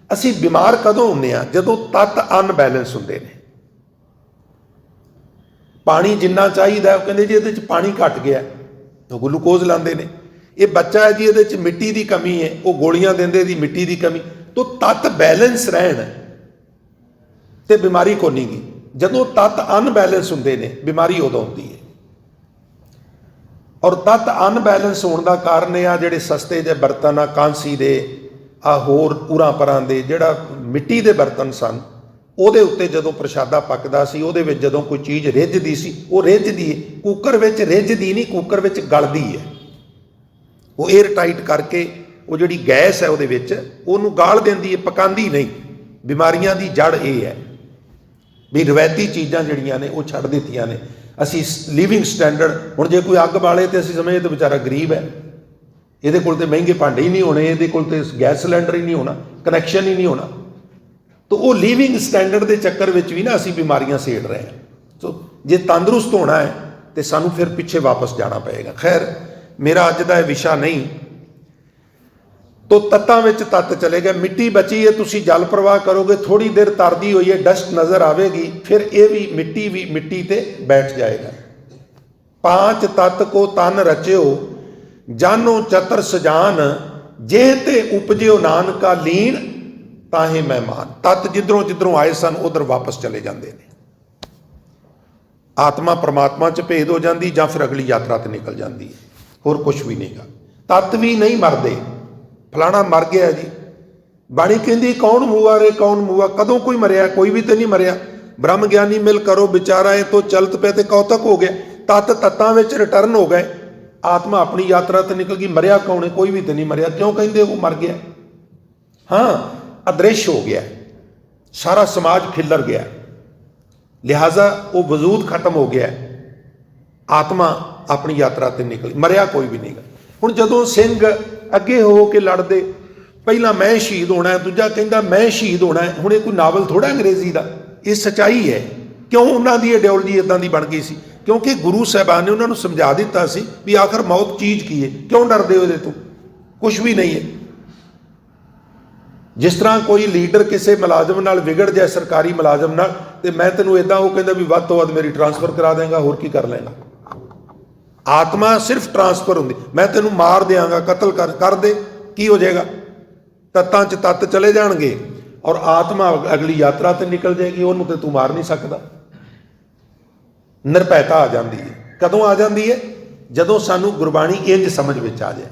ਅਸੀਂ ਬਿਮਾਰ ਕਦੋਂ ਹੁੰਦੇ ਹਾਂ? ਜਦੋਂ ਤੱਤ ਅਨਬੈਲੈਂਸ ਹੁੰਦੇ ਨੇ। ਪਾਣੀ ਜਿੰਨਾ ਚਾਹੀਦਾ, ਉਹ ਕਹਿੰਦੇ ਜੀ ਇਹਦੇ 'ਚ ਪਾਣੀ ਘੱਟ ਗਿਆ, ਉਹ ਗਲੂਕੋਜ਼ ਲਾਉਂਦੇ ਨੇ। ਇਹ ਬੱਚਾ ਹੈ ਜੀ, ਇਹਦੇ 'ਚ ਮਿੱਟੀ ਦੀ ਕਮੀ ਹੈ, ਉਹ ਗੋਲੀਆਂ ਦਿੰਦੇ ਦੀ ਮਿੱਟੀ ਦੀ ਕਮੀ। ਤੋ ਤੱਤ ਬੈਲੈਂਸ ਰਹਿਣ ਤੇ ਬਿਮਾਰੀ ਕੋਈ ਨਹੀਂ ਗੀ। ਜਦੋਂ ਤੱਤ ਅਨਬੈਲੈਂਸ ਹੁੰਦੇ ਨੇ ਬਿਮਾਰੀ ਉਦੋਂ ਹੁੰਦੀ ਹੈ। ਔਰ ਤੱਤ ਅਨਬੈਲੈਂਸ ਹੋਣ ਦਾ ਕਾਰਨ ਇਹ ਆ ਜਿਹੜੇ ਸਸਤੇ ਜਿਹੇ ਬਰਤਨ ਆ, ਕਾਂਸੀ ਦੇ, ਆ ਹੋਰ ਉਰਾਂ ਪਰਾਂ ਦੇ, ਜਿਹੜਾ ਮਿੱਟੀ ਦੇ ਬਰਤਨ ਸਨ, ਉਹਦੇ ਉੱਤੇ ਜਦੋਂ ਪ੍ਰਸ਼ਾਦਾ ਪੱਕਦਾ ਸੀ, ਉਹਦੇ ਵਿੱਚ ਜਦੋਂ ਕੋਈ ਚੀਜ਼ ਰਿੱਝਦੀ ਸੀ, ਉਹ ਰਿੱਝਦੀ ਹੈ। ਕੁੱਕਰ ਵਿੱਚ ਰਿੱਝਦੀ ਨਹੀਂ, ਕੁੱਕਰ ਵਿੱਚ ਗਲਦੀ ਹੈ। ਉਹ 에ਅਰ ਟਾਈਟ ਕਰਕੇ ਉਹ ਜਿਹੜੀ ਗੈਸ ਹੈ ਉਹਦੇ ਵਿੱਚ ਉਹਨੂੰ ਗਾਲ ਦਿੰਦੀ ਹੈ, ਪਕਾਉਂਦੀ ਨਹੀਂ। ਬਿਮਾਰੀਆਂ ਦੀ ਜੜ ਇਹ ਹੈ ਵੀ ਰਵਾਇਤੀ ਚੀਜ਼ਾਂ ਜਿਹੜੀਆਂ ਨੇ ਉਹ ਛੱਡ ਦਿੱਤੀਆਂ ਨੇ। ਅਸੀਂ ਲਿਵਿੰਗ ਸਟੈਂਡਰਡ, ਹੁਣ ਜੇ ਕੋਈ ਅੱਗ ਬਾਲੇ ਤੇ ਅਸੀਂ ਸਮਝਦੇ ਤਾਂ ਵਿਚਾਰਾ ਗਰੀਬ ਹੈ, ਇਹਦੇ ਕੋਲ ਤੇ ਮਹਿੰਗੇ ਭਾਂਡੇ ਹੀ ਨਹੀਂ ਹੋਣੇ, ਇਹਦੇ ਕੋਲ ਤੇ ਗੈਸ ਸਿਲੰਡਰ ਹੀ ਨਹੀਂ ਹੋਣਾ, ਕਨੈਕਸ਼ਨ ਹੀ ਨਹੀਂ ਹੋਣਾ। ਤਾਂ ਉਹ ਲਿਵਿੰਗ ਸਟੈਂਡਰਡ ਦੇ ਚੱਕਰ ਵਿੱਚ ਵੀ ਨਾ ਅਸੀਂ ਬਿਮਾਰੀਆਂ ਸੇੜ ਰਹੇ ਹਾਂ। ਸੋ ਜੇ ਤੰਦਰੁਸਤ ਹੋਣਾ ਹੈ ਤੇ ਸਾਨੂੰ ਫਿਰ ਪਿੱਛੇ ਵਾਪਸ ਜਾਣਾ ਪਏਗਾ। ਖੈਰ, ਮੇਰਾ ਅੱਜ ਦਾ ਇਹ ਵਿਸ਼ਾ ਨਹੀਂ। ਤੋ ਤੱਤਾਂ ਵਿੱਚ ਤੱਤ ਚਲੇ ਗਏ, ਮਿੱਟੀ ਬਚੀ ਹੈ, ਤੁਸੀਂ ਜਲ ਪ੍ਰਵਾਹ ਕਰੋਗੇ, ਥੋੜੀ ਦੇਰ ਤਰਦੀ ਹੋਈ ਹੈ, ਡਸਟ ਨਜ਼ਰ ਆਵੇਗੀ, ਫਿਰ ਇਹ ਵੀ ਮਿੱਟੀ ਤੇ ਬੈਠ ਜਾਏਗਾ। ਪਾਂਚ ਤੱਤ ਕੋ ਤਨ ਰਚਿਓ, ਜਾਨੋ ਚਤਰ ਸਜਾਨ, ਜੇ ਤੇ ਉਪਜਿਓ ਨਾਨਕਾ ਲੀਨ, ਤਾਹੇ ਮਹਿਮਾਨ। ਤੱਤ ਜਿੱਧਰੋਂ ਆਏ ਸਨ ਉਧਰ ਵਾਪਸ ਚਲੇ ਜਾਂਦੇ ਨੇ। ਆਤਮਾ ਪਰਮਾਤਮਾ 'ਚ ਭੇਦ ਹੋ ਜਾਂਦੀ, ਜਾਂ ਫਿਰ ਅਗਲੀ ਯਾਤਰਾ ਤੇ ਨਿਕਲ ਜਾਂਦੀ ਹੈ। ਹੋਰ ਕੁਛ ਵੀ ਨਹੀਂਗਾ। ਤੱਤ ਵੀ ਨਹੀਂ ਮਰਦੇ। ਫਲਾਣਾ ਮਰ ਗਿਆ ਜੀ, ਬਾਣੀ ਕਹਿੰਦੀ ਕੌਣ ਮੂਆ ਰੇ ਕੌਣ ਮੂਆ, ਕਦੋਂ ਕੋਈ ਮਰਿਆ? ਕੋਈ ਵੀ ਤੇ ਨਹੀਂ ਮਰਿਆ। ਬ੍ਰਹਮ ਗਿਆਨੀ ਮਿਲ ਕਰੋ ਵਿਚਾਰਾ, ਇਹ ਤੋਂ ਚਲਤ ਪਏ ਤੇ ਕੌਤਕ ਹੋ ਗਿਆ। ਤੱਤਾਂ ਵਿੱਚ ਰਿਟਰਨ ਹੋ ਗਏ, ਆਤਮਾ ਆਪਣੀ ਯਾਤਰਾ ਤੇ ਨਿਕਲ ਗਈ। ਮਰਿਆ ਕੌਣ ਹੈ? ਕੋਈ ਵੀ ਤੇ ਨਹੀਂ ਮਰਿਆ। ਕਿਉਂ ਕਹਿੰਦੇ ਉਹ ਮਰ ਗਿਆ? ਹਾਂ, ਅਦ੍ਰਿਸ਼ ਹੋ ਗਿਆ। सारा समाज खिलर गया, लिहाजा वो वजूद खत्म हो गया, आत्मा अपनी यात्रा ते निकली, मरिया कोई भी नहीं गा। हुण जदों सिंह अगे हो के लड़दे, पहला मैं शहीद होना है, दूजा कहता मैं शहीद होना है। हुण ये कोई नावल थोड़ा अंग्रेजी का, ये सच्चाई है। क्यों उन्होंने आइडियोलॉजी इदां दी बन गई सी? क्योंकि गुरु साहबान ने उन्होंने समझा दिता सी भी आखिर मौत चीज़ की है, क्यों डरदे हो? तो कुछ भी नहीं है। जिस तरह कोई लीडर किसी मुलाजम नाल विगड़ जाए, सरकारी मुलाजम नाल, ते मैं तेनों इदां वो कहता भी वध तो वध मेरी ट्रांसफर करा देंगा, होर की कर लेंगा। आत्मा सिर्फ ट्रांसफर होंदी, मैं तेनों मार देंगा, कतल कर दे, की हो जाएगा? तत्तां च तत्त चले जाएंगे और आत्मा अगली यात्रा ते निकल जाएगी, उन्होंने तो तू मार नहीं सकता। निरभैता आ जाती है। कदों आ जाती है? जदों सानू गुरबाणी इंज समझ में आ जाए।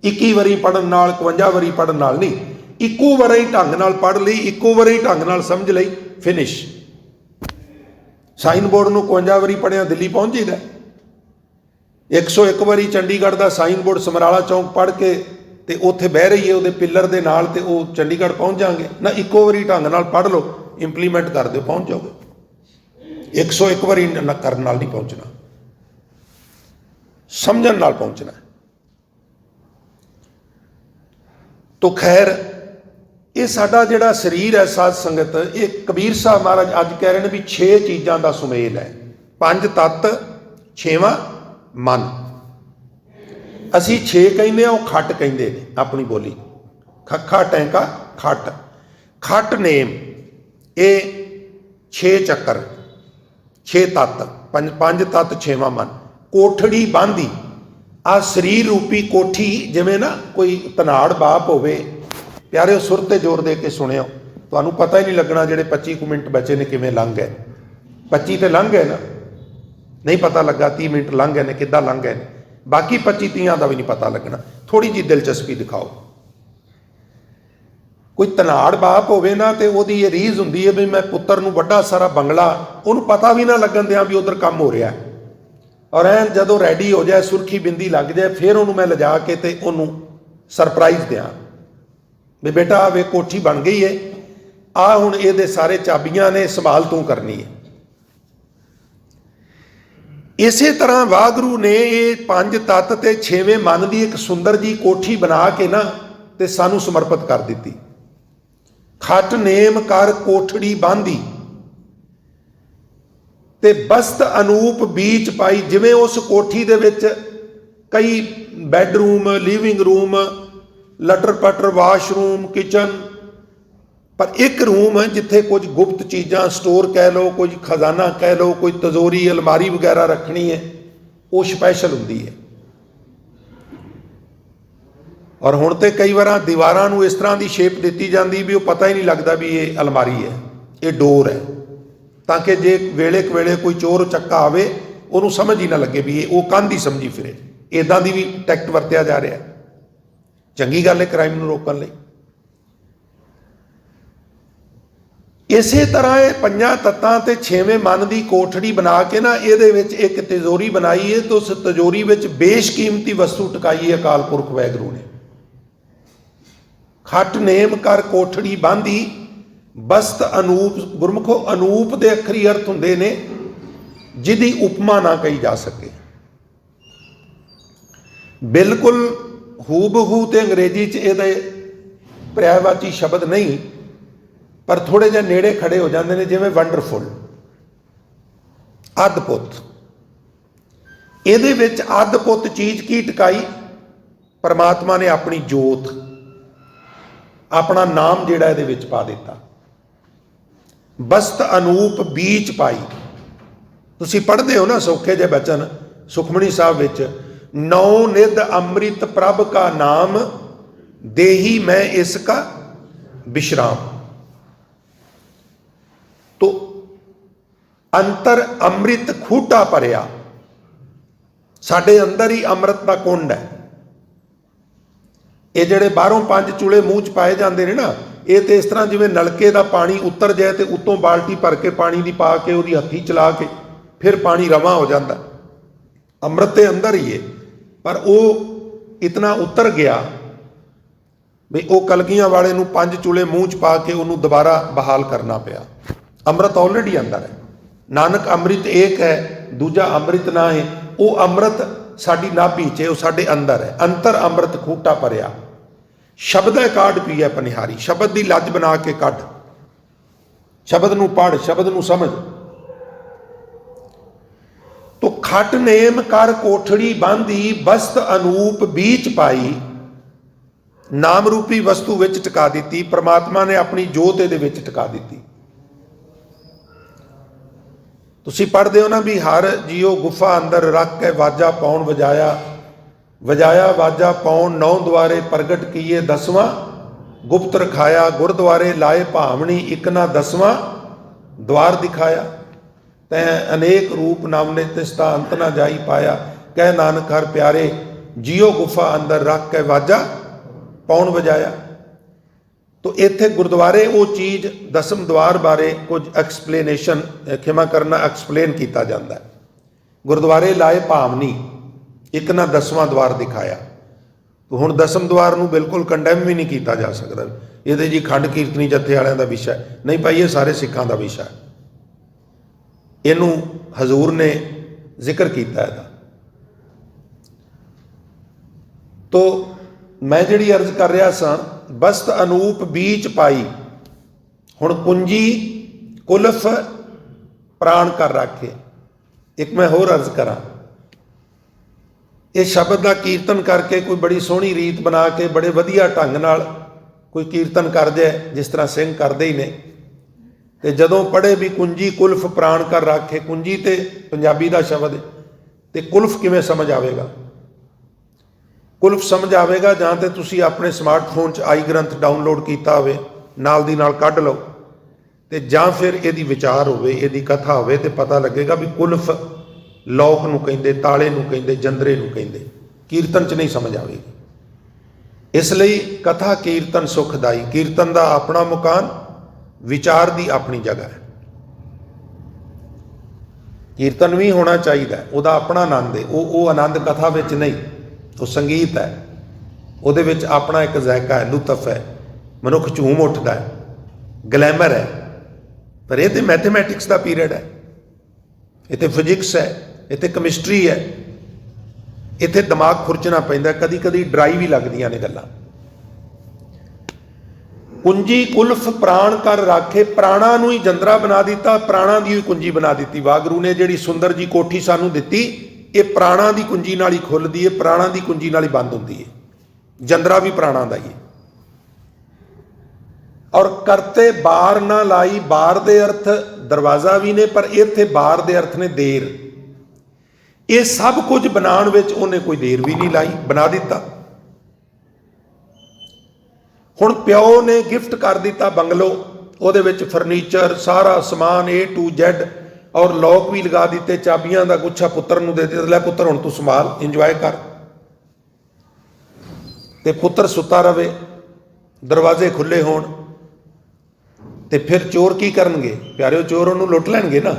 21 वारी पढ़न नाल, 52 वारी पढ़न नाल नहीं, इक्को वारी ढंग नाल पढ़ ली, इक्को वारी ढंग नाल समझ लई, फिनिश। साइन बोर्ड नूं 52 वारी पढ़िया दिल्ली पहुंच जाइदा, 101 वारी चंडीगढ़ का साइन बोर्ड समराला चौंक पढ़ के ते उत्थे बह रही है उहदे पिलर दे नाल, ते वो चंडीगढ़ पहुंच जाएंगे ना। इक्को वारी ढंग नाल पढ़ लो, इंप्लीमेंट कर दो, पहुंच जाओगे। 101 वारी करन नाल नहीं पहुंचना, समझण नाल पहुंचना। तो खैर ये साडा जिहड़ा शरीर है साध संगत, ये कबीर साहब महाराज अज कह रहे हैं भी 6 चीज़ों का सुमेल है। 5 तत्त, 6वां मन। असी 6 कहने, वो खट कहते हैं अपनी बोली, खखा टैंका खट। खट नेम ये 6 चक्कर, 6 तत्त, 5 तत्त, 6वां मन। कोठड़ी बांधी, आ शरीर रूपी कोठी, जिवें ना कोई धनाड़ बाप होवे। प्यारे सुर ते जोर दे के सुनियो, तुहानूं पता ही नहीं लगना जिहड़े 25 मिनट बचे ने किवें लंघ गए। 25 तो लंघ गए ना, नहीं पता लगा 30 मिनट लंघ गए ने, किद्दां लंघ गए ने। बाकी 25-30 का भी नहीं पता लगना। थोड़ी जी दिलचस्पी दिखाओ। कोई धनाड़ बाप होवे ना, तो वो ये रीझ हुंदी है भी मैं पुत्तर नूं वड्डा सारा बंगला, उन्होंने पता भी ना लगन दियां भी उधर काम हो रहा है, और ऐन जदों रैडी हो जाए, सुरखी बिंदी लग जाए, फिर उन्होंने मैं लिजा के ते उन्होंने सरप्राइज दियां भी बेटा आ वे कोठी बन गई है, आ हुण इहदे सारे चाबियां ने, संभाल तू करनी है। इसे तरह वाहगुरू ने ये 5 तत्त ते 6वें मन की एक सुंदर जी कोठी बना के ना ते सानू समर्पित कर दी। खट नेम कर कोठड़ी बांधी, ते बस्त अनूप बीच पाई। जिवें उस कोठी दे विच कई बैडरूम, लिविंग रूम, लटर पटर, वाशरूम, किचन, पर एक रूम है जिथे कुछ गुप्त चीज़ां स्टोर कह लो, कोई खजाना कह लो, कोई तजोरी अलमारी वगैरह रखनी है, वो स्पैशल होंदी है। और हुण तो कई बार दीवारां नूं इस तरह की शेप दी जाती भी वो पता ही नहीं लगता भी ये अलमारी है, ये डोर है, ताकि जे वेले कवेले कोई चोर चक्का आवे उन्होंने समझ ही ना लगे भी ये वो कंध ही समझी फिरे। इदां दी भी टैक्ट वरत्या जा रहा है। चंगी गल है क्राइम नूं रोकण लई। इसे तरह ये 5 तत्तां ते 6वें मन की कोठड़ी बना के ना ये एक तिजोरी बनाई है, तो उस तिजोरी में बेशकीमती वस्तु टकाई है अकाल पुरख वाहिगुरू ने। खट नेम कर कोठड़ी बांधी, बस्त अनूप। गुरमुखो अनूप के अखरी अर्थ होंदे ने जिहदी उपमा ना कही जा सके। बिल्कुल हूबहू ते अंग्रेजी च इहदे पर्यायवाची शब्द नहीं, पर थोड़े जे नेड़े खड़े हो जाते हैं, जिवें वंडरफुल, अद्भुत। ये अद्भुत चीज़ की टकाई? परमात्मा ने अपनी जोत, अपना नाम जिहड़ा इहदे विच पा दिता। बस्त अनूप बीच पाई। तुसीं पढ़दे हो ना सौखे जे बचन सुखमणी साहब विच, 9 निध अमृत प्रभ का नाम, देही मैं इसका विश्राम। तो अंतर अमृत खूटा भरिया, साडे अंदर ही अमृत का कुंड है। ये ਜਿਹੜੇ बाहरों 5 चूले मूँह च पाए जाते हैं ना, ये तो इस तरह जिवें नलके का पानी उतर जाए तो उत्तों बाल्टी भर के पानी की पा के उसकी हत्थी चला के फिर पानी रवा हो जाता। अमृत के अंदर ही है, पर वो इतना उतर गया ਵੀ ਉਹ ਕਲਗੀਆਂ ਵਾਲੇ ਨੂੰ 5 ਚੂਲੇ ਮੂੰਹ 'ਚ ਪਾ ਕੇ ਉਹਨੂੰ ਦੁਬਾਰਾ ਬਹਾਲ ਕਰਨਾ ਪਿਆ। ਅੰਮ੍ਰਿਤ ਆਲਰੇਡੀ ਅੰਦਰ ਹੈ। ਨਾਨਕ ਅੰਮ੍ਰਿਤ ਏਕ ਹੈ, ਦੂਜਾ ਅੰਮ੍ਰਿਤ ਨਾ ਹੈ। ਉਹ ਅੰਮ੍ਰਿਤ ਸਾਡੀ ਨਾਭੀ 'ਚ, ਉਹ ਸਾਡੇ ਅੰਦਰ ਹੈ। ਅੰਤਰ ਅੰਮ੍ਰਿਤ ਖੂਟਾ ਭਰਿਆ, ਸ਼ਬਦ ਕਾਢ ਪੀਐ ਪਨਿਹਾਰੀ। ਸ਼ਬਦ ਦੀ ਲੱਜ ਬਣਾ ਕੇ ਕੱਢ, ਸ਼ਬਦ ਨੂੰ ਪੜ੍ਹ, ਸ਼ਬਦ ਨੂੰ ਸਮਝ। ਤੋ ਖਟ ਨੇਮ ਕਰ ਕੋਠੜੀ ਬਾਂਧੀ, ਬਸਤ ਅਨੂਪ ਬੀਚ ਪਾਈ। ਨਾਮ ਰੂਪੀ ਵਸਤੂ ਵਿੱਚ ਟਿਕਾ ਦਿੱਤੀ, ਪ੍ਰਮਾਤਮਾ ਨੇ ਆਪਣੀ ਜੋਤ ਇਹਦੇ ਵਿੱਚ ਟਿਕਾ ਦਿੱਤੀ। ਤੁਸੀਂ ਪੜ੍ਹਦੇ ਹੋ ਨਾ ਵੀ ਹਰ ਜੀਓ ਗੁਫਾ ਅੰਦਰ ਰੱਖ ਕੇ ਵਾਜਾ ਪਾਉਣ ਵਜਾਇਆ, ਵਜਾਇਆ ਵਾਜਾ ਪਾਉਣ 9 ਦੁਆਰੇ ਪ੍ਰਗਟ ਕੀਏ 10ਵਾਂ ਗੁਪਤ ਰਖਾਇਆ। ਗੁਰਦੁਆਰੇ ਲਾਏ ਭਾਵਣੀ ਇੱਕ ਨਾ 10ਵਾਂ द्वार दिखाया। तै अनेक रूप नामने तिसता अंत ना जाई पाया। कह नानक हर प्यारे जियो गुफा अंदर रख के वाजा पौन वजाया। तो इत्थे गुरुद्वारे वो चीज़ 10वें द्वार बारे कुछ एक्सप्लेनेशन, क्षमा करना, एक्सप्लेन किया जाता है। गुरुद्वारे लाए भावनी एक ना 10वां द्वार दिखाया। तो हुण 10वें द्वार नूं बिल्कुल कंडैम भी नहीं किया जा सकता। ये जी खंड कीर्तनी जत्थे वालियां दा विषय नहीं भाई, ये सारे सिखां दा विषय है। इनू हजूर ने जिक्र किया है। तो मैं जिहड़ी अर्ज कर रहा सा, बस्त अनूप बीच पाई। हुण कुंजी कुलफ प्राण कर रखे। एक मैं होर अर्ज करा, ये शब्द का कीर्तन करके कोई बड़ी सोहनी रीत बना के बड़े वधिया ढंग नाल कोई कीर्तन कर जाए, जिस तरह सिंह करते ही ने, तो जदों पढ़े भी कुंजी कुल्फ प्राण कर रखे। कुंजी तो पंजाबी का शब्द है, तो कुल्फ किवें समझ आएगा? कुल्फ समझ आएगा जां ते तुसीं अपने स्मार्टफोन च आई ग्रंथ डाउनलोड किया होवे, नाल दी नाल कढ लो, तो जां फिर इहदी विचार होवे, इहदी कथा होवे, तो पता लगेगा भी कुल्फ लौक नूं कहिंदे, ताले नूं कहिंदे, जंदरे नूं कहिंदे। कीर्तन च नहीं समझ आएगी। इसलिए कथा कीर्तन सुखदाई। कीर्तन का अपना मुकान, विचार की अपनी जगह है। कीर्तन भी होना चाहिए, वह अपना आनंद है। वो आनंद कथा विच नहीं, वो संगीत है, वो अपना एक जायका है, लुत्फ है, मनुख झूम उठता है, ग्लैमर है। पर यह तो मैथेमैटिक्स का पीरियड है, इतने फिजिक्स है, इतने कैमिस्ट्री है, इत्थे दिमाग खुरचना पैंदा, कदी कदी ड्राई भी लगदियां ने गल्लां। कुंजी कुल्फ प्राण कर राखे। प्राणा नूं ही जंदरा बना दिता, प्राणा दी कुंजी बना दी। वागरू ने जिहड़ी सुंदर जी कोठी सानू दिती, ये प्राणा दी कुंजी नाल ही खुलदी है, प्राणा दी कुंजी नाल ही बंद हुंदी है। जंदरा भी प्राणा दा ही है। और करते बार ना लाई। बार दे अर्थ दरवाजा भी ने, पर इत्थे बार दे अर्थ ने देर। ये सब कुछ बनाने विच उन्हें कोई देर भी नहीं लाई, बना दिता। हुण प्यो ने गिफ्ट कर दिता बंगलो, उहदे विच फर्नीचर सारा समान A to Z, और लॉक भी लगा दिते, चाबियां का गुच्छा पुत्र नूं दे दिता, लै पुत्र हुण तू संभाल, इंजॉय कर। ते पुत्र सुता रवे, दरवाजे खुले होण, ते फिर चोर की करनगे? प्यारे चोर उहनूं लुट लैणगे ना।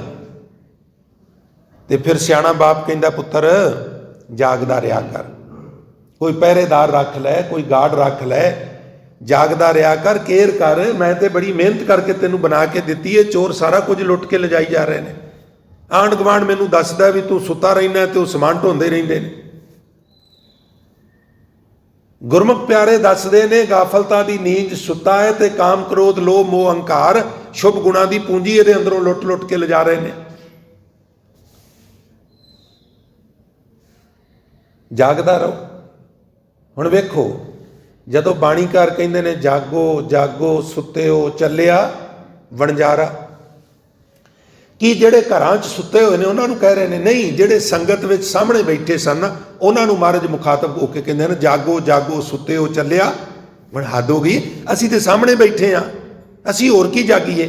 तो फिर सियाणा बाप कहता पुत्र जागदा रहा कर, कोई पहरेदार रख लै, कोई गार्ड रख लै, जागदा रहा कर, केयर कर। मैं तो बड़ी मेहनत करके तेनों बना के दी है, चोर सारा कुछ लुट के ले जाई जा रहे हैं। आंढ गुआढ़ मैनू दसदा भी तू सुता रहना, तो समान ढोंदे रहिंदे ने। गुरमुख प्यारे दसदे ने गाफलता दी नींद सुता है, तो काम क्रोध लोभ मोह अंकार शुभ गुणा की पूंजी ये अंदरों लुट लुट के ले जा रहे हैं। जागदा रहो। हुण वेखो, जदों बाणीकार कहंदे ने जागो जागो सुते हो चलिया वणजारा, कि जिहड़े घरां च सुते हुए ने उन्हां नूं कह रहे ने? नहीं, जिहड़े संगत विच सामने बैठे सन उन्हां नूं महाराज मुखातब होकर कहंदे ने जागो जागो सुते हो चलिया। हुण हद हो गई, असीं ते सामने बैठे हाँ, असीं होर की जागीए?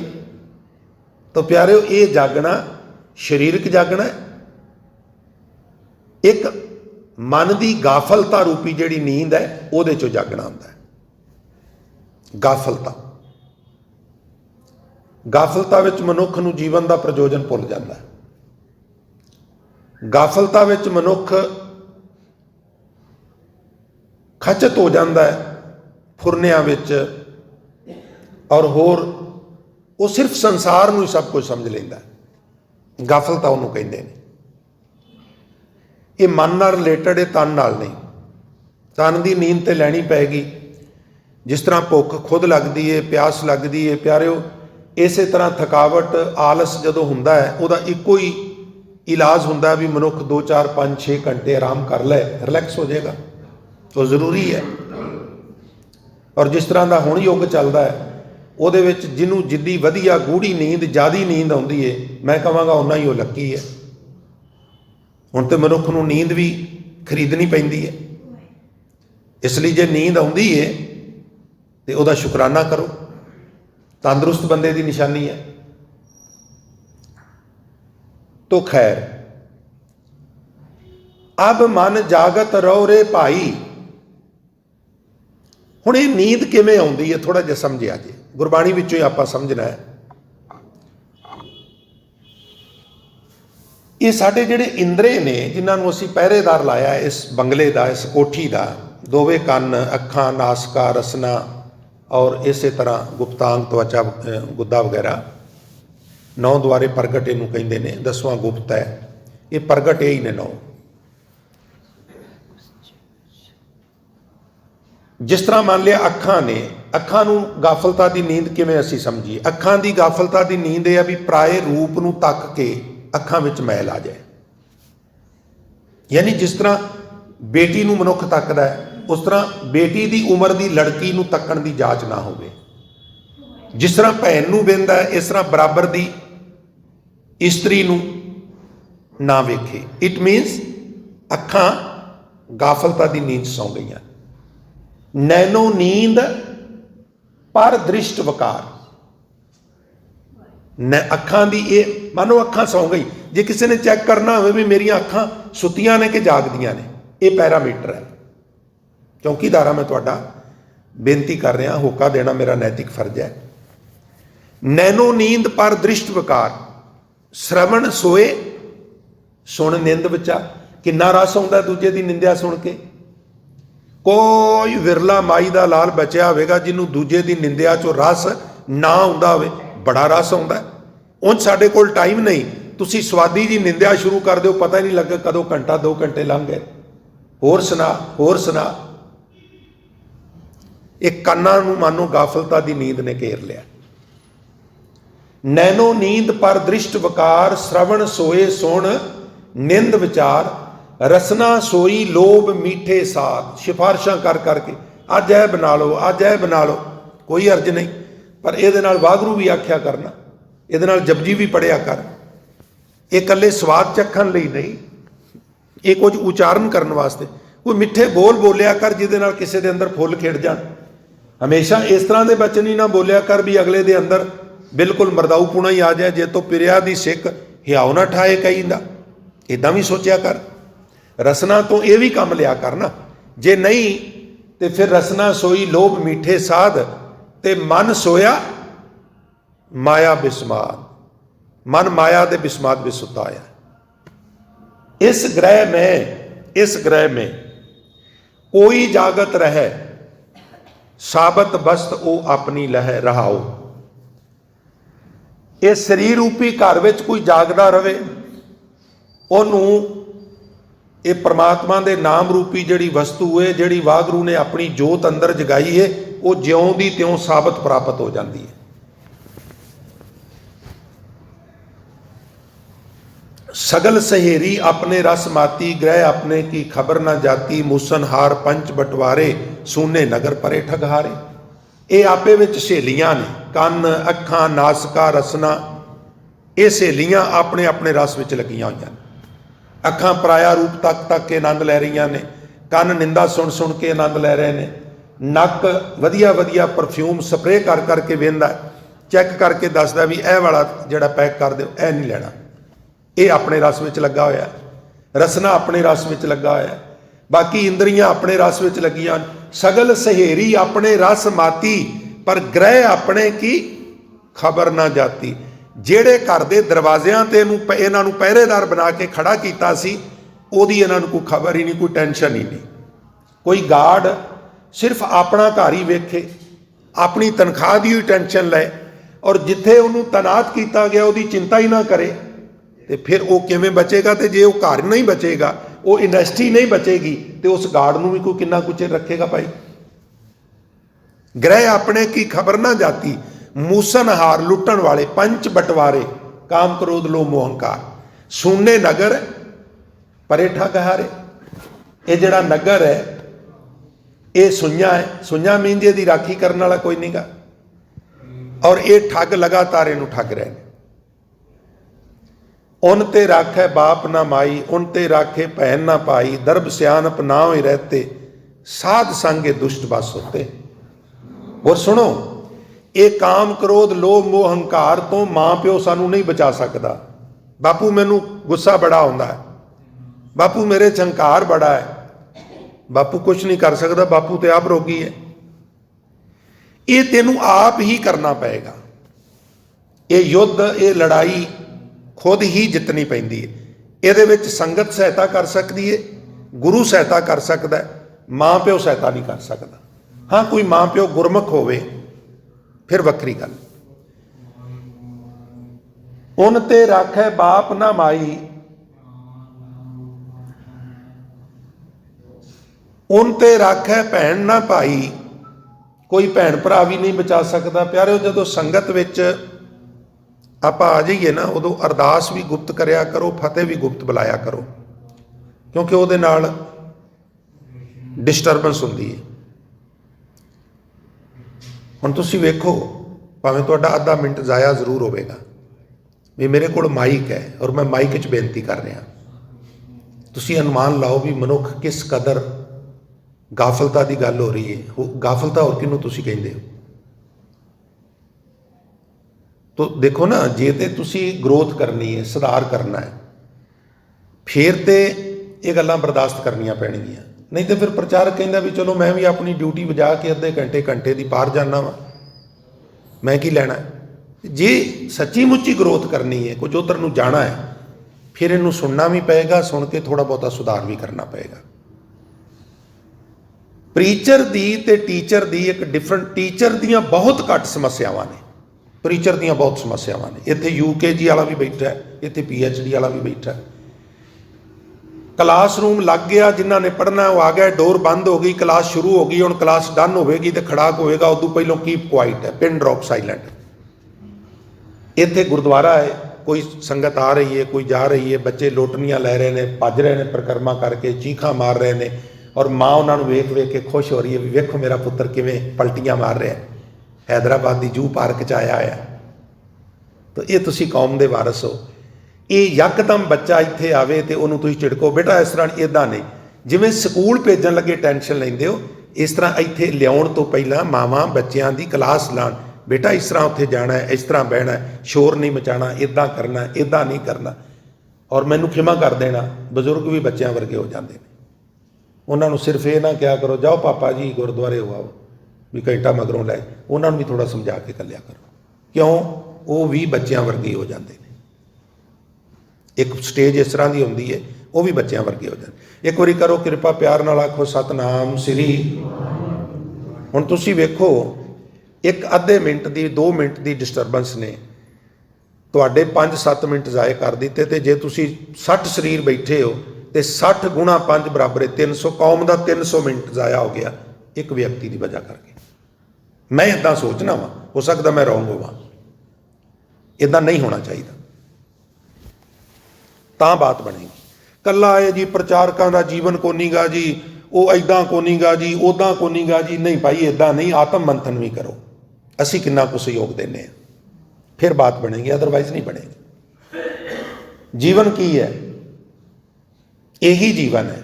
तो प्यारिओ, ये जागना शरीरक जागना है। एक मन की गाफलता रूपी जिहड़ी नींद है, उहदे चों जागना हुंदा है। गाफलता, गाफलता विच मनुख नूं जीवन का प्रयोजन भुल जाता है। गाफलता विच मनुख खचत हो जाता है, ਫੁਰਨਿਆਂ ਵਿੱਚ ਔਰ ਹੋਰ ਉਹ ਸਿਰਫ ਸੰਸਾਰ ਨੂੰ ਹੀ ਸਭ ਕੁਝ ਸਮਝ ਲੈਂਦਾ। ਗਾਫਲਤਾ ਉਹਨੂੰ ਕਹਿੰਦੇ ਨੇ। ਇਹ ਮਨ ਨਾਲ ਰਿਲੇਟਡ ਹੈ, ਤਨ ਨਾਲ ਨਹੀਂ। ਤਨ ਦੀ ਨੀਂਦ ਤੇ ਲੈਣੀ ਪਏਗੀ। ਜਿਸ ਤਰ੍ਹਾਂ ਭੁੱਖ ਖੁਦ ਲੱਗਦੀ ਹੈ, ਪਿਆਸ ਲੱਗਦੀ ਹੈ ਪਿਆਰਿਓ, ਇਸੇ ਤਰ੍ਹਾਂ ਥਕਾਵਟ ਆਲਸ ਜਦੋਂ ਹੁੰਦਾ ਹੈ ਉਹਦਾ ਇੱਕੋ ਹੀ ਇਲਾਜ ਹੁੰਦਾ ਵੀ ਮਨੁੱਖ 2 4 5 6 ਘੰਟੇ ਆਰਾਮ ਕਰ ਲੈ, ਰਿਲੈਕਸ ਹੋ ਜਾਏਗਾ। ਉਹ ਜ਼ਰੂਰੀ ਹੈ। ਔਰ ਜਿਸ ਤਰ੍ਹਾਂ ਦਾ ਹੁਣ ਯੁੱਗ ਚੱਲਦਾ ਹੈ ਉਹਦੇ ਵਿੱਚ ਜਿਹਨੂੰ ਜਿੱਦੀ ਵਧੀਆ ਗੂੜੀ ਨੀਂਦ, ਜ਼ਿਆਦੀ ਨੀਂਦ ਆਉਂਦੀ ਹੈ, ਮੈਂ ਕਹਾਂਗਾ ਓਨਾ ਹੀ ਉਹ ਲੱਕੀ ਹੈ। ਹੁਣ ਤੇ ਮਨੁੱਖ ਨੂੰ ਨੀਂਦ ਵੀ ਖਰੀਦਣੀ ਪੈਂਦੀ ਹੈ। ਇਸ ਲਈ ਜੇ ਨੀਂਦ ਆਉਂਦੀ ਹੈ ਤੇ ਉਹਦਾ ਸ਼ੁਕਰਾਨਾ ਕਰੋ। ਤੰਦਰੁਸਤ ਬੰਦੇ ਦੀ ਨਿਸ਼ਾਨੀ ਹੈ। तो खैर, अब मन जागत रहो रे भाई। हुण ये नींद किवें आउंदी है थोड़ा जिहा समझिया जी, गुरबाणी विचों ही आपां समझना है। ये साडे जिहड़े इंद्रे ने जिन्हां नूं असीं पहरेदार लाया इस बंगले दा, इस कोठी दा, दोवें कंन, अखां, नासका, रसना और इसे तरह गुप्तांग, त्वचा, गुद्दा वगैरह, 9 द्वारे प्रगट इनू कहते हैं। 10वां गुप्त है, ये प्रगट यही ने 9। जिस तरह मान लिया अखां ने, अखां नूं गाफलता की नींद किवें असीं समझीए? अखां की गाफलता की नींद यह भी पराए रूप नूं तक के अखां विच मैल आ जाए। यानी जिस तरह बेटी नूं मनुख तकदा है, उस तरह बेटी की उम्र की लड़की नूं तकण की जाच ना होवे। जिस तरह भैन नूं वेंदा है, इस तरह बराबर की इस्त्री नूं ना वेखे। इट मीनस अखां गाफलता की नींद सौ गई। नैनो नींद पर दृष्ट वकार। अखां दी ये मानो अखां सौ गई। जे किसी ने चैक करना हो भी मेरिया अखां सुतियां ने कि जागदियां ने, ये पैरामीटर है। चौकीदारा मैं तुहाडा बेनती कर रहा, होका देना मेरा नैतिक फर्ज है। नैनो नींद पर दृष्ट वकार, श्रवण सोए सुन निंद बचा। किन्ना रस आउंदा दूजे की निंदिया सुन के। कोई विरला माई का लाल बचिया होगा जिन्हों दूजे की निंदिया चो रस ना आउंदा होवे। बड़ा रस आउंदा। उंज साडे कोल टाइम नहीं, तुसी स्वादी जी निंदिया शुरू कर दो, पता ही नहीं लगे कदों घंटा 2 घंटे लंघ गए। होर सुना, होर सुना। एक कन्ना नूं मानो गाफलता की नींद ने घेर लिया। नैनो नींद पर दृष्ट वकार, श्रवण सोए सुन निंद विचार, रसना सोई लोभ मीठे साध। सिफारिशां कर करके अज यह बना लो, अज यह बना लो, कोई अर्ज नहीं। पर ये वागरू भी आख्या करना, ये जपजी भी पढ़िया कर। ये कल्ले स्वाद चखण लई नहीं, ये कुछ उचारण करने वास्ते। कोई मिठे बोल बोलिया कर जिहदे नाल किसी दे अंदर फुल खिड़ जाण। हमेशा इस तरह के बचन ही ना बोलिया कर भी अगले दे अंदर बिल्कुल मरदाऊपुणा ही आ जाए। जे तो पिरिया दी सिख हियाव ना ठाए कई दा, इदां भी सोचिया कर। रसना तो यह भी काम लिया करना। जे नहीं तो फिर रसना सोई लोभ मीठे साध, ते मन सोया माया बिस्माद। मन माया दे बिस्माद भी सुता है। इस ग्रह में कोई जागत रहे, साबत बस्त ओ अपनी लह रहाओ। इस शरीर रूपी घर में कोई जागदा रहे, उन्होंने ये परमात्मा के नाम रूपी जिहड़ी वस्तु है, जिहड़ी वागरू ने अपनी जोत अंदर जगाई है, वो ज्यों दी त्यों साबत प्राप्त हो जाती है। सगल सहेरी अपने रस माती, ग्रह अपने की खबर न जाती। मूसनहार पंच बटवारे, सूने नगर परे ठगहारे। ये आपे विच सहेलियां ने, कन, अखां, नासका, रसना। ये सहेलियां अपने अपने रस विच लगियां होईयां। अखां पराया रूप तक तक के आनंद लै रही ने, कन निंदा सुन सुन के आनंद लै रहे हैं, नक वधिया वधिया परफ्यूम स्प्रे कर करके वेंदा, चैक करके दसदा भी यह वाला जिहड़ा पैक कर दो, यह नहीं लेना। ये अपने रस में लगा होया। रसना अपने रस में लगा होया। बाकी इंद्रियां अपने रस में लगियां। सगल सहेरी अपने रस माती, पर ग्रह अपने की खबर ना जाती। ਜਿਹੜੇ घर के दरवाजियां ते इन्हां नूं पहरेदार बना के खड़ा कीता सी, ओहदी इन्हां नूं कोई खबर ही नहीं, कोई टेंशन ही नहीं। कोई गार्ड सिर्फ अपना घर ही वेखे, अपनी तनख्वाह की ही टेंशन लै और जिथे उन्होंने तैनात किया गया उसकी चिंता ही ना करे, तो फिर वो किवें बचेगा। तो जे वो घर नहीं बचेगा, वो इंडस्ट्री नहीं बचेगी, तो उस गार्ड में भी कोई कितना कुछ रखेगा भाई। ग्रह अपने की खबर ना जाती, मूसनहार लुटन वाले, पंच बंटवारे, काम क्रोध लोभ मोह अहंकार, सुने नगर परे ठग हारे। ये जड़ा नगर है ये सुइयां है, सुइयां मीन जी राखी करने वाला कोई नहीं गा, और ये ठग लगातार इनू ठग रहे हैं। उन ते राखे बाप ना माई, उन ते राखे भैन ना पाई, दर्भ सियानप ना ही रहते, साध संगे दुष्ट बस होते। और सुनो, ये काम क्रोध लोभ मोह अहंकार तो मां प्यो सानू नहीं बचा सकता। बापू मैनू गुस्सा बड़ा आता है, बापू मेरे च हंकार बड़ा है, बापू कुछ नहीं कर सकता, बापू तो आप रोगी है। ये तेनू आप ही करना पएगा। ये युद्ध, ये लड़ाई खुद ही जितनी पैंदी है। ਇਹਦੇ ਵਿੱਚ संगत सहायता कर सकती है, गुरु सहायता कर सकता है, मां प्यो सहायता नहीं कर सकता। हाँ, कोई मां प्यो गुरमुख होवे फिर वक्री गल। उन ते राखै बाप ना माई, उन ते राखै भैन ना भाई, कोई भैन भरा भी नहीं बचा सकता। प्यारे जो संगत विच आप आ जाइए ना, उदों अरदास भी गुप्त करया करो, फतेह भी गुप्त बुलाया करो, क्योंकि उहदे नाल डिस्टरबेंस हुंदी है। हुण तुसीं वेखो, भावें तुहाडा आधा मिनट जाया जरूर होवेगा भी मेरे कोल माइक है और मैं माइक च बेनती कर रहा, तुसीं अनुमान लाओ भी मनुख किस कदर गाफलता की गल हो रही है। गाफलता होर किहनूं तुसीं कहिंदे हो? तो देखो ना, जे ते तुसीं ग्रोथ करनी है, सुधार करना है, फिर तो ये गल्लां बर्दाश्त करनियां पैणगियां। नहीं तो फिर प्रचारक कहंदा भी चलो मैं भी अपनी ड्यूटी बजा के अद्धे घंटे की बाहर जाना वा, मैं की लैना। जे सच्ची मुच्ची ग्रोथ करनी है, कुछ उधर नूं जाना है, फिर इनू सुनना भी पेगा, सुन के थोड़ा बहुता सुधार भी करना पेगा। प्रीचर दी ते टीचर दी एक डिफरेंट, टीचर दियां बहुत घट समस्यावां ने, प्रीचर दियां बहुत समस्यावां ने। इत्थे UKG वाला भी बैठा है, इत्थे PhD वाला भी बैठा है। क्लासरूम लग गया, जिन्हों ने पढ़ना वो आ गया, डोर बंद हो गई, क्लास शुरू हो गई, हुण क्लास डन होगी तो खड़ाक होएगा, उदों पहलों कीप क्वाइट है, पिन ड्रॉप साइलेंट। इत्थे गुरुद्वारा है, कोई संगत आ रही है, कोई जा रही है, बच्चे लोटनियां लै रहे हैं, भज रहे हैं परिक्रमा करके, चीखा मार रहे हैं, और माँ उन्होंने वेख वेख के खुश हो रही है भी वेखो मेरा पुत्र किवें पलटियां मार रहा है, हैदराबाद की जू पार्क च आया है। तो ये तुसी कौम दे वारस हो। ये यकदम बच्चा इत्थे आवे तो उन्होंने तुसीं झिड़को, बेटा इस तरह इदां नहीं, जिवें स्कूल भेजण लगे टेंशन लैंदे हो, इस तरह इत्थे लियाउण तो पहलां मावां बच्चों की क्लास लाण, बेटा इस तरह उत्थे जाना है, इस तरह बहना है, शोर नहीं मचाना, इदां करना, इदां नहीं करना। और मैनू खिमा कर देना, बजुर्ग भी बच्चों वर्गे हो जाते हैं। उन्होंने सिर्फ ये ना क्या करो जाओ पापा जी गुरुद्वारे हो आओ भी घंटा मगरों लै, उन्होंने भी थोड़ा समझा के कलिया करो, क्यों वो भी बच्चों वर्गे हो जाते हैं। एक स्टेज इस तरह की होंगी है, वो भी बच्चों वर्गे हो जाते। एक बारी करो कृपा प्यार नाल आखो सतनाम श्री। हुण तुसीं वेखो, एक अद्धे मिनट की 2 मिनट की डिस्टरबेंस ने तुहाडे 5-7 मिनट जाए कर दिते, तो जे तुसीं 60 शरीर बैठे हो तो 60 गुणा 5 बराबर है 300, कौम का 300 मिनट जाया हो गया एक व्यक्ति की वजह करके। मैं इदा सोचना वा, हो सकता मैं रॉन्ग होवां, इदा नहीं होना चाहिए, तां बात बनेगी। कला है जी प्रचारकों का जीवन को नहीं गा जी, वो इदा को नहीं गा जी, उदा को नहीं गा जी, नहीं भाई इदा नहीं, आत्म मंथन भी करो, असी कितना कुछ सहयोग देने, फिर बात बनेगी, अदरवाइज नहीं बनेगी। जीवन की है, यही जीवन है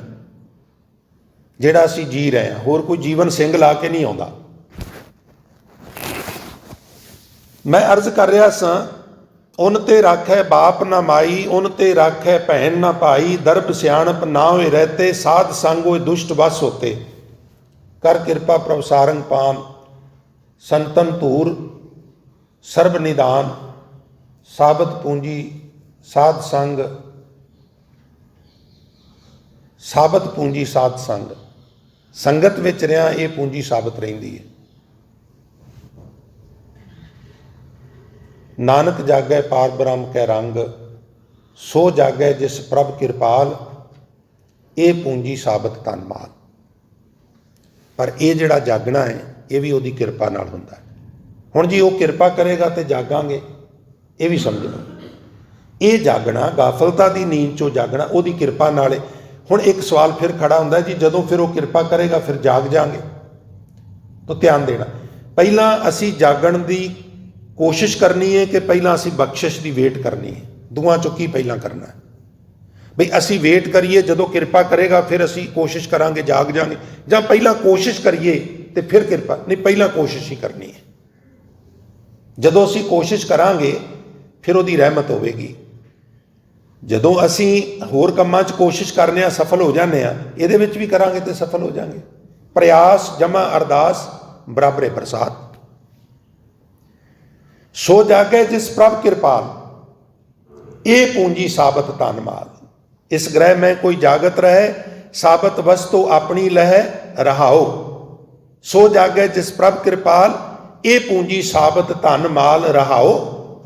जिहड़ा असी जी रहे हैं, होर कोई जीवन सिंह ला के नहीं आता। मैं अर्ज कर रहा सा, उन ते राखै बाप ना माई, उन ते राखै भैन ना भाई, दर्प सियाणप ना होए रहते, साध संग होए दुष्ट वस होते, कर कृपा प्रभ सारंग पान, संतन धूर सर्ब निदान, साबत पूंजी साध संग, साबत पूंजी साध संग, ਸੰਗਤ ਵਿੱਚ ਰਿਹਾ ਇਹ ਪੂੰਜੀ ਸਾਬਤ ਰਹਿੰਦੀ ਹੈ। ਨਾਨਕ ਜਾਗੈ ਪਾਰ ਬ੍ਰਹਮ ਕੈ ਰੰਗ, ਸੋ ਜਾਗੈ ਜਿਸ ਪ੍ਰਭ ਕਿਰਪਾਲ, ਇਹ ਪੂੰਜੀ ਸਾਬਤ ਧਨ ਮਾਲ। ਪਰ ਇਹ ਜਿਹੜਾ ਜਾਗਣਾ ਹੈ ਇਹ ਵੀ ਉਹਦੀ ਕਿਰਪਾ ਨਾਲ ਹੁੰਦਾ ਹੈ। ਹੁਣ ਜੀ ਉਹ ਕਿਰਪਾ ਕਰੇਗਾ ਤੇ ਜਾਗਾਂਗੇ, ਇਹ ਵੀ ਸਮਝ ਲਓ। ਇਹ ਜਾਗਣਾ ਗਾਫਲਤਾ ਦੀ ਨੀਂਦ ਚੋਂ ਜਾਗਣਾ ਉਹਦੀ ਕਿਰਪਾ ਨਾਲ ਹੈ। ਹੁਣ ਇੱਕ ਸਵਾਲ ਫਿਰ ਖੜਾ ਹੁੰਦਾ ਜੀ, ਜਦੋਂ ਫਿਰ ਉਹ ਕਿਰਪਾ ਕਰੇਗਾ ਫਿਰ ਜਾਗ ਜਾਾਂਗੇ। ਤਾਂ ਧਿਆਨ ਦੇਣਾ, ਪਹਿਲਾਂ ਅਸੀਂ ਜਾਗਣ ਦੀ ਕੋਸ਼ਿਸ਼ ਕਰਨੀ ਹੈ ਕਿ ਪਹਿਲਾਂ ਅਸੀਂ ਬਖਸ਼ਿਸ਼ ਦੀ ਵੇਟ ਕਰਨੀ ਹੈ। ਦੋਵਾਂ ਚੋਂ ਕੀ ਪਹਿਲਾਂ ਕਰਨਾ ਹੈ? ਬਈ ਅਸੀਂ ਵੇਟ ਕਰੀਏ, ਜਦੋਂ ਕਿਰਪਾ ਕਰੇਗਾ ਫਿਰ ਅਸੀਂ ਕੋਸ਼ਿਸ਼ ਕਰਾਂਗੇ ਜਾਗ ਜਾਾਂਗੇ, ਜਾਂ ਪਹਿਲਾਂ ਕੋਸ਼ਿਸ਼ ਕਰੀਏ ਤੇ ਫਿਰ ਕਿਰਪਾ? ਨਹੀਂ, ਪਹਿਲਾਂ ਕੋਸ਼ਿਸ਼ ਹੀ ਕਰਨੀ ਹੈ। ਜਦੋਂ ਅਸੀਂ ਕੋਸ਼ਿਸ਼ ਕਰਾਂਗੇ ਫਿਰ ਉਹਦੀ ਰਹਿਮਤ ਹੋਵੇਗੀ। ਜਦੋਂ ਅਸੀਂ ਹੋਰ ਕੰਮਾਂ 'ਚ ਕੋਸ਼ਿਸ਼ ਕਰਨੇ ਆ ਸਫਲ ਹੋ ਜਾਂਦੇ ਆ, ਇਹਦੇ ਵਿੱਚ ਵੀ ਕਰਾਂਗੇ ਤੇ ਸਫਲ ਹੋ ਜਾਵਾਂਗੇ। ਪ੍ਰਯਾਸ ਜਮਾ ਅਰਦਾਸ ਬਰਾਬਰੇ ਪ੍ਰਸਾਦ। ਸੋ ਜਾਗੈ ਜਿਸ ਪ੍ਰਭ ਕਿਰਪਾਲ, ਇਹ ਪੂੰਜੀ ਸਾਬਤ ਧਨ ਮਾਲ। ਇਸ ਗ੍ਰਹਿ में कोई जागत रहे, साबत वस्तु अपनी लहै रहाओ। सो जागै जिस प्रभ कृपाल, ये पूंजी साबत धन माल रहाओ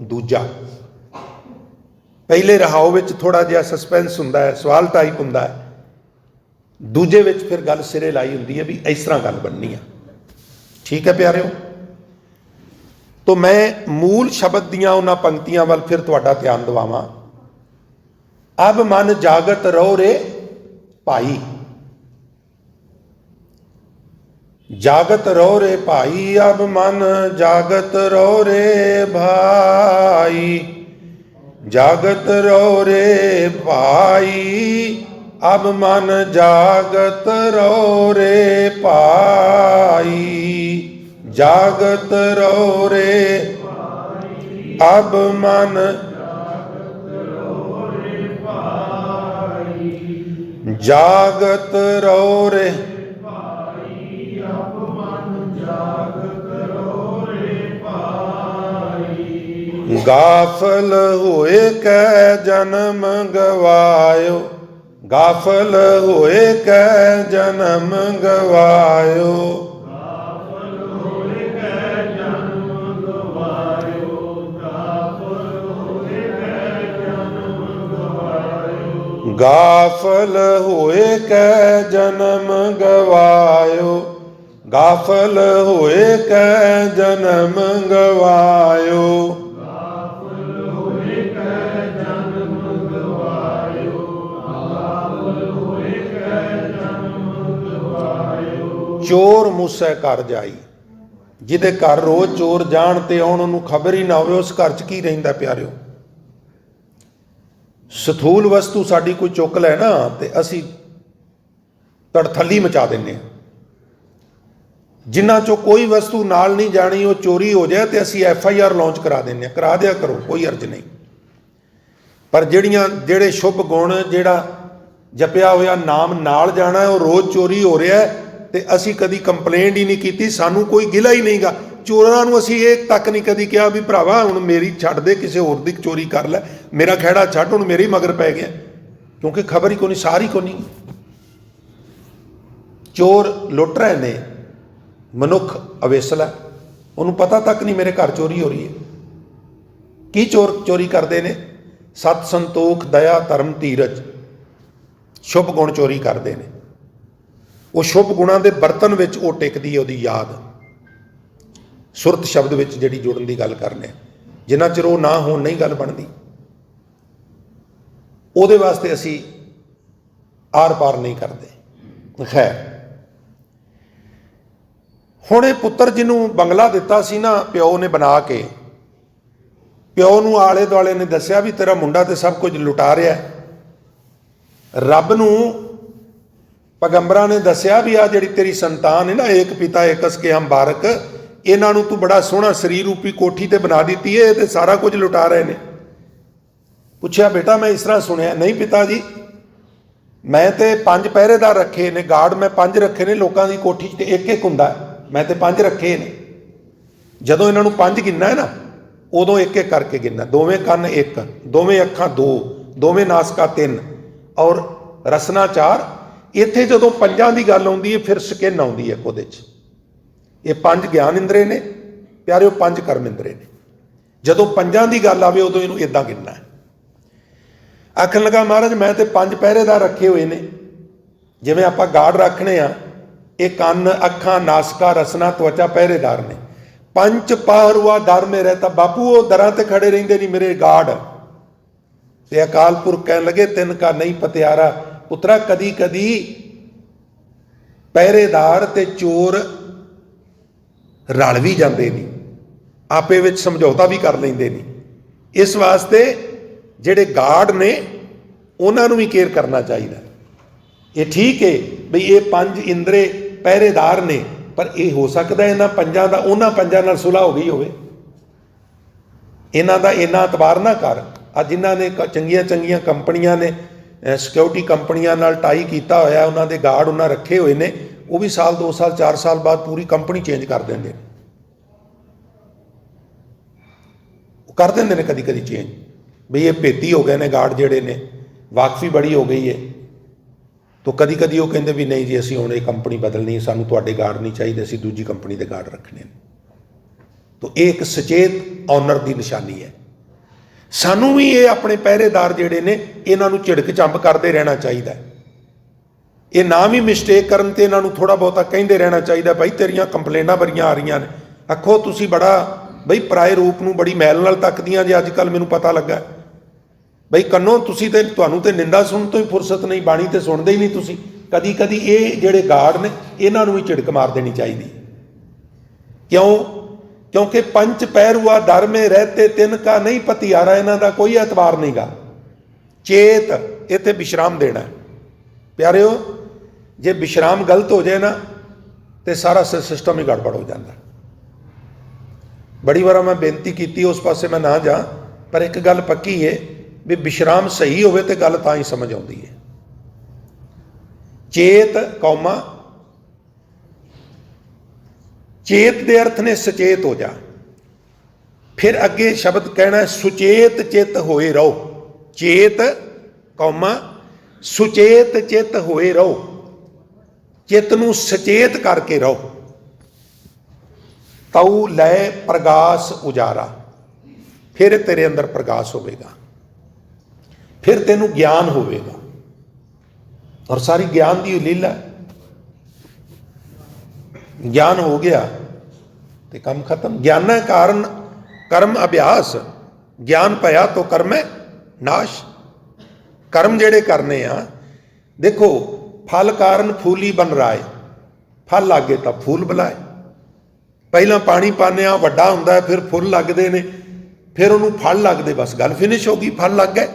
दूजा। पहले रहाओ विच थोड़ा जिहा सस्पेंस हुंदा है, सवाल टाइप हुंदा है, दूजे विच फिर गल सिरे लाई हुंदी है भी इस तरह गल बननी है। ठीक है प्यारिओ, तो मैं मूल शब्द दियां उन्हां पंक्तियां वल फिर तुहाडा ध्यान दिवावां। अब मन जागत रहो रे भाई, जागत रहो रे भाई, अब मन जागत रहो रे भाई, जागत रहो रे भाई, अब मन जागत रहो रे भाई, जागत रहो रे, अब मन जागत रहो रे, गाफल होए कै जन्म गवायो, गाफल होए कै जन्म गवायो, गाफल होए कै जन्म गवायो, गाफल होए कै जन्म गवायो, गाफल होए कै जन्म गवायो, गाफल होए कै जन्म गवायो। चोर मूसे घर जाई, जिहदे घर रोज चोर जाण ते आउण उहनूं खबर ही ना होवे उस घर च की रहिंदा प्यारिओ। सथूल वस्तु साडी कोई चुक लै ना तो असी तड़थली मचा देंगे। जिन्हां चों कोई वस्तु नाल नहीं जानी वो चोरी हो जाए तो असी FIR लॉन्च करा देंगे, करा दिया करो, कोई अर्ज नहीं। पर जेड़े शुभ गुण जेड़ा जपिया होया नाम नाल जाना है, वो रोज़ चोरी हो रहा है तो असी कदी कंप्लेंट ही नहीं की, सानू कोई गिला ही नहीं गा। चोरां नूं असीं ये तक नहीं कदी कहा भी भरावा हुण मेरी छड्ड दे, किसी होर दी चोरी कर लै, मेरा खैड़ा छड्ड, हुण मेरे ही मगर पै गया, क्योंकि खबर ही कोई नहीं, सारी को नहीं। चोर लुट रहे ने, मनुख अवेसल है, उन्होंने पता तक नहीं मेरे घर चोरी हो रही है। की चोर चोरी करते हैं? सत संतोख दया धर्म धीरज शुभ गुण चोरी करते हैं। वो शुभ गुणों के बर्तन विच वो टिकदी है, उसकी याद सुरत शब्द विच जिहड़ी जुड़न की गल करने, जिन्ना चिर वो ना होण नहीं गल बनती, उहदे वास्ते असी आर पार नहीं करते। खैर, हुण ये पुत्तर जिन्हों बंगला दिता सी ना प्यो ने बना के, प्यो नूं आले दुआले ने दस्सिया भी तेरा मुंडा तो सब कुछ लुटा रहा है। रब नूं पैगंबरां ने दस्सिया भी आ जिहड़ी तेरी संतान है ना, एक पिता एकस के हम बारक, इन्हां नूं तू बड़ा सोहना शरीर रूपी कोठी ते बना दी है, ते सारा कुछ लुटा रहे ने। पुछया बेटा मैं इस तरह सुनिया? नहीं पिता जी, मैं तो 5 पहरेदार रखे ने, गार्ड मैं 5 रखे ने, लोगों की कोठी च एक एक हुंदा, मैं तो 5 रखे ने। जदों इन्हां नूं 5 गिनना है ना, उदों एक एक करके गिनना, दोवें कन 1, दोवें अखां 2, दोवें नासका 3 और रसना 4, ਇੱਥੇ ਜਦੋਂ ਪੰਜਾਂ ਦੀ ਗੱਲ ਆਉਂਦੀ ਹੈ ਫਿਰ ਸਕਿਨ ਆਉਂਦੀ ਹੈ ਉਹਦੇ 'ਚ। ਇਹ 5 ਗਿਆਨ ਇੰਦਰੇ ਨੇ ਪਿਆਰਿਓ, 5 ਕਰਮ ਇੰਦਰੇ ਨੇ। ਜਦੋਂ ਪੰਜਾਂ ਦੀ ਗੱਲ ਆਵੇ ਉਦੋਂ ਇਹਨੂੰ ਇਦਾਂ ਗਿਣਨਾ ਹੈ। ਆਖਣ ਲੱਗਾ ਮਹਾਰਾਜ ਮੈਂ ਤੇ 5 ਪਹਿਰੇਦਾਰ ਰੱਖੇ ਹੋਏ ਨੇ। ਜਿਵੇਂ ਆਪਾਂ ਗਾਰਡ ਰੱਖਣੇ ਆ, ਇਹ ਕੰਨ, ਅੱਖਾਂ, ਨਾਸਕਾ, ਰਸਨਾ, ਤਵਚਾ ਪਹਿਰੇਦਾਰ ਨੇ। 5 ਪਹਿਰੂਆ ਦਰ ਮੇ ਰਹਿਤਾ। ਬਾਪੂ ਉਹ ਦਰਾਂ ਤੇ ਖੜੇ ਰਹਿੰਦੇ ਨਹੀਂ ਮੇਰੇ ਗਾਰਡ। ਤੇ ਅਕਾਲ ਪੁਰਖ ਕਹਿਣ ਲੱਗੇ ਤਿੰਨ ਕਾ ਨਹੀਂ ਪਤਿਆਰਾ। ਪੁੱਤਰਾ ਕਦੀ ਕਦੀ ਪਹਿਰੇਦਾਰ ਤੇ ਚੋਰ ਰਲ ਵੀ ਜਾਂਦੇ ਨੇ, ਆਪੇ ਵਿੱਚ ਸਮਝੌਤਾ ਵੀ ਕਰ ਲੈਂਦੇ ਨੇ। ਇਸ ਵਾਸਤੇ ਜਿਹੜੇ ਗਾਰਡ ਨੇ ਉਹਨਾਂ ਨੂੰ ਵੀ ਕੇਅਰ ਕਰਨਾ ਚਾਹੀਦਾ। ਇਹ ਠੀਕ ਹੈ ਬਈ ਇਹ 5 ਇੰਦਰੇ ਪਹਿਰੇਦਾਰ ਨੇ, ਪਰ ਇਹ ਹੋ ਸਕਦਾ ਇਹਨਾਂ ਪੰਜਾਂ ਦਾ ਉਹਨਾਂ ਪੰਜਾਂ ਨਾਲ ਸੁਲ੍ਹਾ ਹੋ ਗਈ ਹੋਵੇ। ਇਹਨਾਂ ਦਾ ਇੰਨਾ ਇਤਬਾਰ ਨਾ ਕਰ। ਅੱਜ ਜਿਨ੍ਹਾਂ ਨੇ ਚੰਗੀਆਂ ਚੰਗੀਆਂ ਕੰਪਨੀਆਂ ਨੇ, ਸਿਕਿਉਰਿਟੀ ਕੰਪਨੀਆਂ ਨਾਲ ਟਾਈ ਕੀਤਾ ਹੋਇਆ, ਉਹਨਾਂ ਦੇ ਗਾਰਡ ਉਹਨਾਂ ਰੱਖੇ ਹੋਏ ਨੇ, ਉਹ ਵੀ ਸਾਲ 2 ਸਾਲ 4 ਸਾਲ ਬਾਅਦ ਪੂਰੀ ਕੰਪਨੀ ਚੇਂਜ ਕਰ ਦਿੰਦੇ ਨੇ। ਉਹ ਕਰ ਦਿੰਦੇ ਨੇ ਕਦੀ ਕਦੀ ਚੇਂਜ, ਬਈ ਇਹ ਭੇਤੀ ਹੋ ਗਏ ਨੇ ਗਾਰਡ ਜਿਹੜੇ ਨੇ, ਵਾਕਫੀ ਬੜੀ ਹੋ ਗਈ ਹੈ। ਤਾਂ ਕਦੀ ਕਦੀ ਉਹ ਕਹਿੰਦੇ ਵੀ ਨਹੀਂ ਜੀ ਅਸੀਂ ਹੁਣ ਇਹ ਕੰਪਨੀ ਬਦਲਣੀ ਹੈ, ਸਾਨੂੰ ਤੁਹਾਡੇ ਗਾਰਡ ਨਹੀਂ ਚਾਹੀਦੇ, ਅਸੀਂ ਦੂਜੀ ਕੰਪਨੀ ਦੇ ਗਾਰਡ ਰੱਖਣੇ ਨੇ। ਤਾਂ ਇਹ ਇੱਕ ਸੁਚੇਤ ਔਨਰ ਦੀ ਨਿਸ਼ਾਨੀ ਹੈ। ਸਾਨੂੰ ਵੀ ਇਹ ਆਪਣੇ ਪਹਿਰੇਦਾਰ ਜਿਹੜੇ ਨੇ ਇਹਨਾਂ ਨੂੰ ਝਿੜਕ ਝੰਬ ਕਰਦੇ ਰਹਿਣਾ ਚਾਹੀਦਾ। ਇਹ ਨਾ ਵੀ ਮਿਸਟੇਕ ਕਰਨ ਤੇ ਇਹਨਾਂ ਨੂੰ ਥੋੜ੍ਹਾ ਬਹੁਤਾ ਕਹਿੰਦੇ ਰਹਿਣਾ ਚਾਹੀਦਾ, ਭਾਈ ਤੇਰੀਆਂ ਕੰਪਲੇਨਾਂ ਬੜੀਆਂ ਆ ਰਹੀਆਂ ਨੇ। ਆਖੋ ਤੁਸੀਂ ਬੜਾ ਬਈ ਪਰਾਏ ਰੂਪ ਨੂੰ ਬੜੀ ਮੈਲ ਨਾਲ ਤੱਕਦੀਆਂ ਜੇ ਅੱਜ ਕੱਲ੍ਹ ਮੈਨੂੰ ਪਤਾ ਲੱਗਾ। ਬਈ ਕੰਨੋ ਤੁਸੀਂ ਤੇ ਤੁਹਾਨੂੰ ਤੇ ਨਿੰਦਾ ਸੁਣਨ ਤੋਂ ਹੀ ਫੁਰਸਤ ਨਹੀਂ, ਬਾਣੀ ਤੇ ਸੁਣਦੇ ਹੀ ਨਹੀਂ ਤੁਸੀਂ। ਕਦੀ ਕਦੀ ਇਹ ਜਿਹੜੇ ਗਾਰਡ ਨੇ ਇਹਨਾਂ ਨੂੰ ਵੀ ਝਿੜਕ ਮਾਰ ਦੇਣੀ ਚਾਹੀਦੀ। ਕਿਉਂ? ਕਿਉਂਕਿ 5 ਪਹਿਰੂਆ ਦਰ ਮੇ ਰਹਤੇ ਤਿੰਨ ਕਾ ਨਹੀਂ ਪਤਿਆਰਾ। ਇਹਨਾਂ ਦਾ ਕੋਈ ਐਤਬਾਰ ਨਹੀਂ ਗਾ। ਚੇਤ ਇੱਥੇ ਵਿਸ਼ਰਾਮ ਦੇਣਾ। ਪਿਆਰਿਓ ਜੇ ਵਿਸ਼ਰਾਮ ਗਲਤ ਹੋ ਜਾਏ ਨਾ ਤੇ ਸਾਰਾ ਸਿਸਟਮ ਹੀ ਗੜਬੜ ਹੋ ਜਾਂਦਾ। ਬੜੀ ਵਾਰ ਮੈਂ ਬੇਨਤੀ ਕੀਤੀ ਉਸ ਪਾਸੇ ਮੈਂ ਨਾ ਜਾ, ਪਰ ਇੱਕ ਗੱਲ ਪੱਕੀ ਹੈ ਵੀ ਵਿਸ਼ਰਾਮ ਸਹੀ ਹੋਵੇ ਤੇ ਗੱਲ ਤਾਂ ਹੀ ਸਮਝ ਆਉਂਦੀ ਹੈ। ਚੇਤ ਕੌਮਾ, ਚੇਤ ਦੇ ਅਰਥ ਨੇ ਸੁਚੇਤ ਹੋ ਜਾ। ਫਿਰ ਅੱਗੇ ਸ਼ਬਦ ਕਹਿਣਾ ਸੁਚੇਤ ਚਿੱਤ ਹੋਏ ਰਹੋ। ਚੇਤ ਕੌਮਾ ਸੁਚੇਤ ਚਿੱਤ ਹੋਏ ਰਹੋ। ਚਿੱਤ ਨੂੰ ਸੁਚੇਤ ਕਰਕੇ ਰਹੋ। ਤਉ ਲੈ ਪ੍ਰਗਾਸ ਉਜਾਰਾ। ਫਿਰ ਤੇਰੇ ਅੰਦਰ ਪ੍ਰਕਾਸ਼ ਹੋਵੇਗਾ, ਫਿਰ ਤੈਨੂੰ ਗਿਆਨ ਹੋਵੇਗਾ। ਔਰ ਸਾਰੀ ਗਿਆਨ ਦੀ ਲੀਲਾ। ਗਿਆਨ ਹੋ ਗਿਆ ਤੇ ਕੰਮ ਖਤਮ। ਗਿਆਨਾ ਕਾਰਨ ਕਰਮ ਅਭਿਆਸ। ਗਿਆਨ ਭਇਆ ਤੋ ਕਰਮੈ ਨਾਸ਼। ਕਰਮ ਜਿਹੜੇ ਕਰਨੇ ਆ, ਦੇਖੋ ਫਲ ਕਾਰਨ ਫੂਲੀ ਬਨ ਰਾਏ। ਫਲ ਲੱਗੇ ਤਾਂ ਫੂਲ ਬੁਲਾਏ। ਪਹਿਲਾਂ ਪਾਣੀ ਪਾਉਂਦੇ ਆ, ਵੱਡਾ ਹੁੰਦਾ ਹੈ, ਫਿਰ ਫੁੱਲ ਲੱਗਦੇ ਨੇ, ਫਿਰ ਉਹਨੂੰ ਫਲ ਲੱਗਦੇ, ਬਸ ਗੱਲ ਫਿਨਿਸ਼ ਹੋ ਗਈ, ਫਲ ਲੱਗ ਗਏ।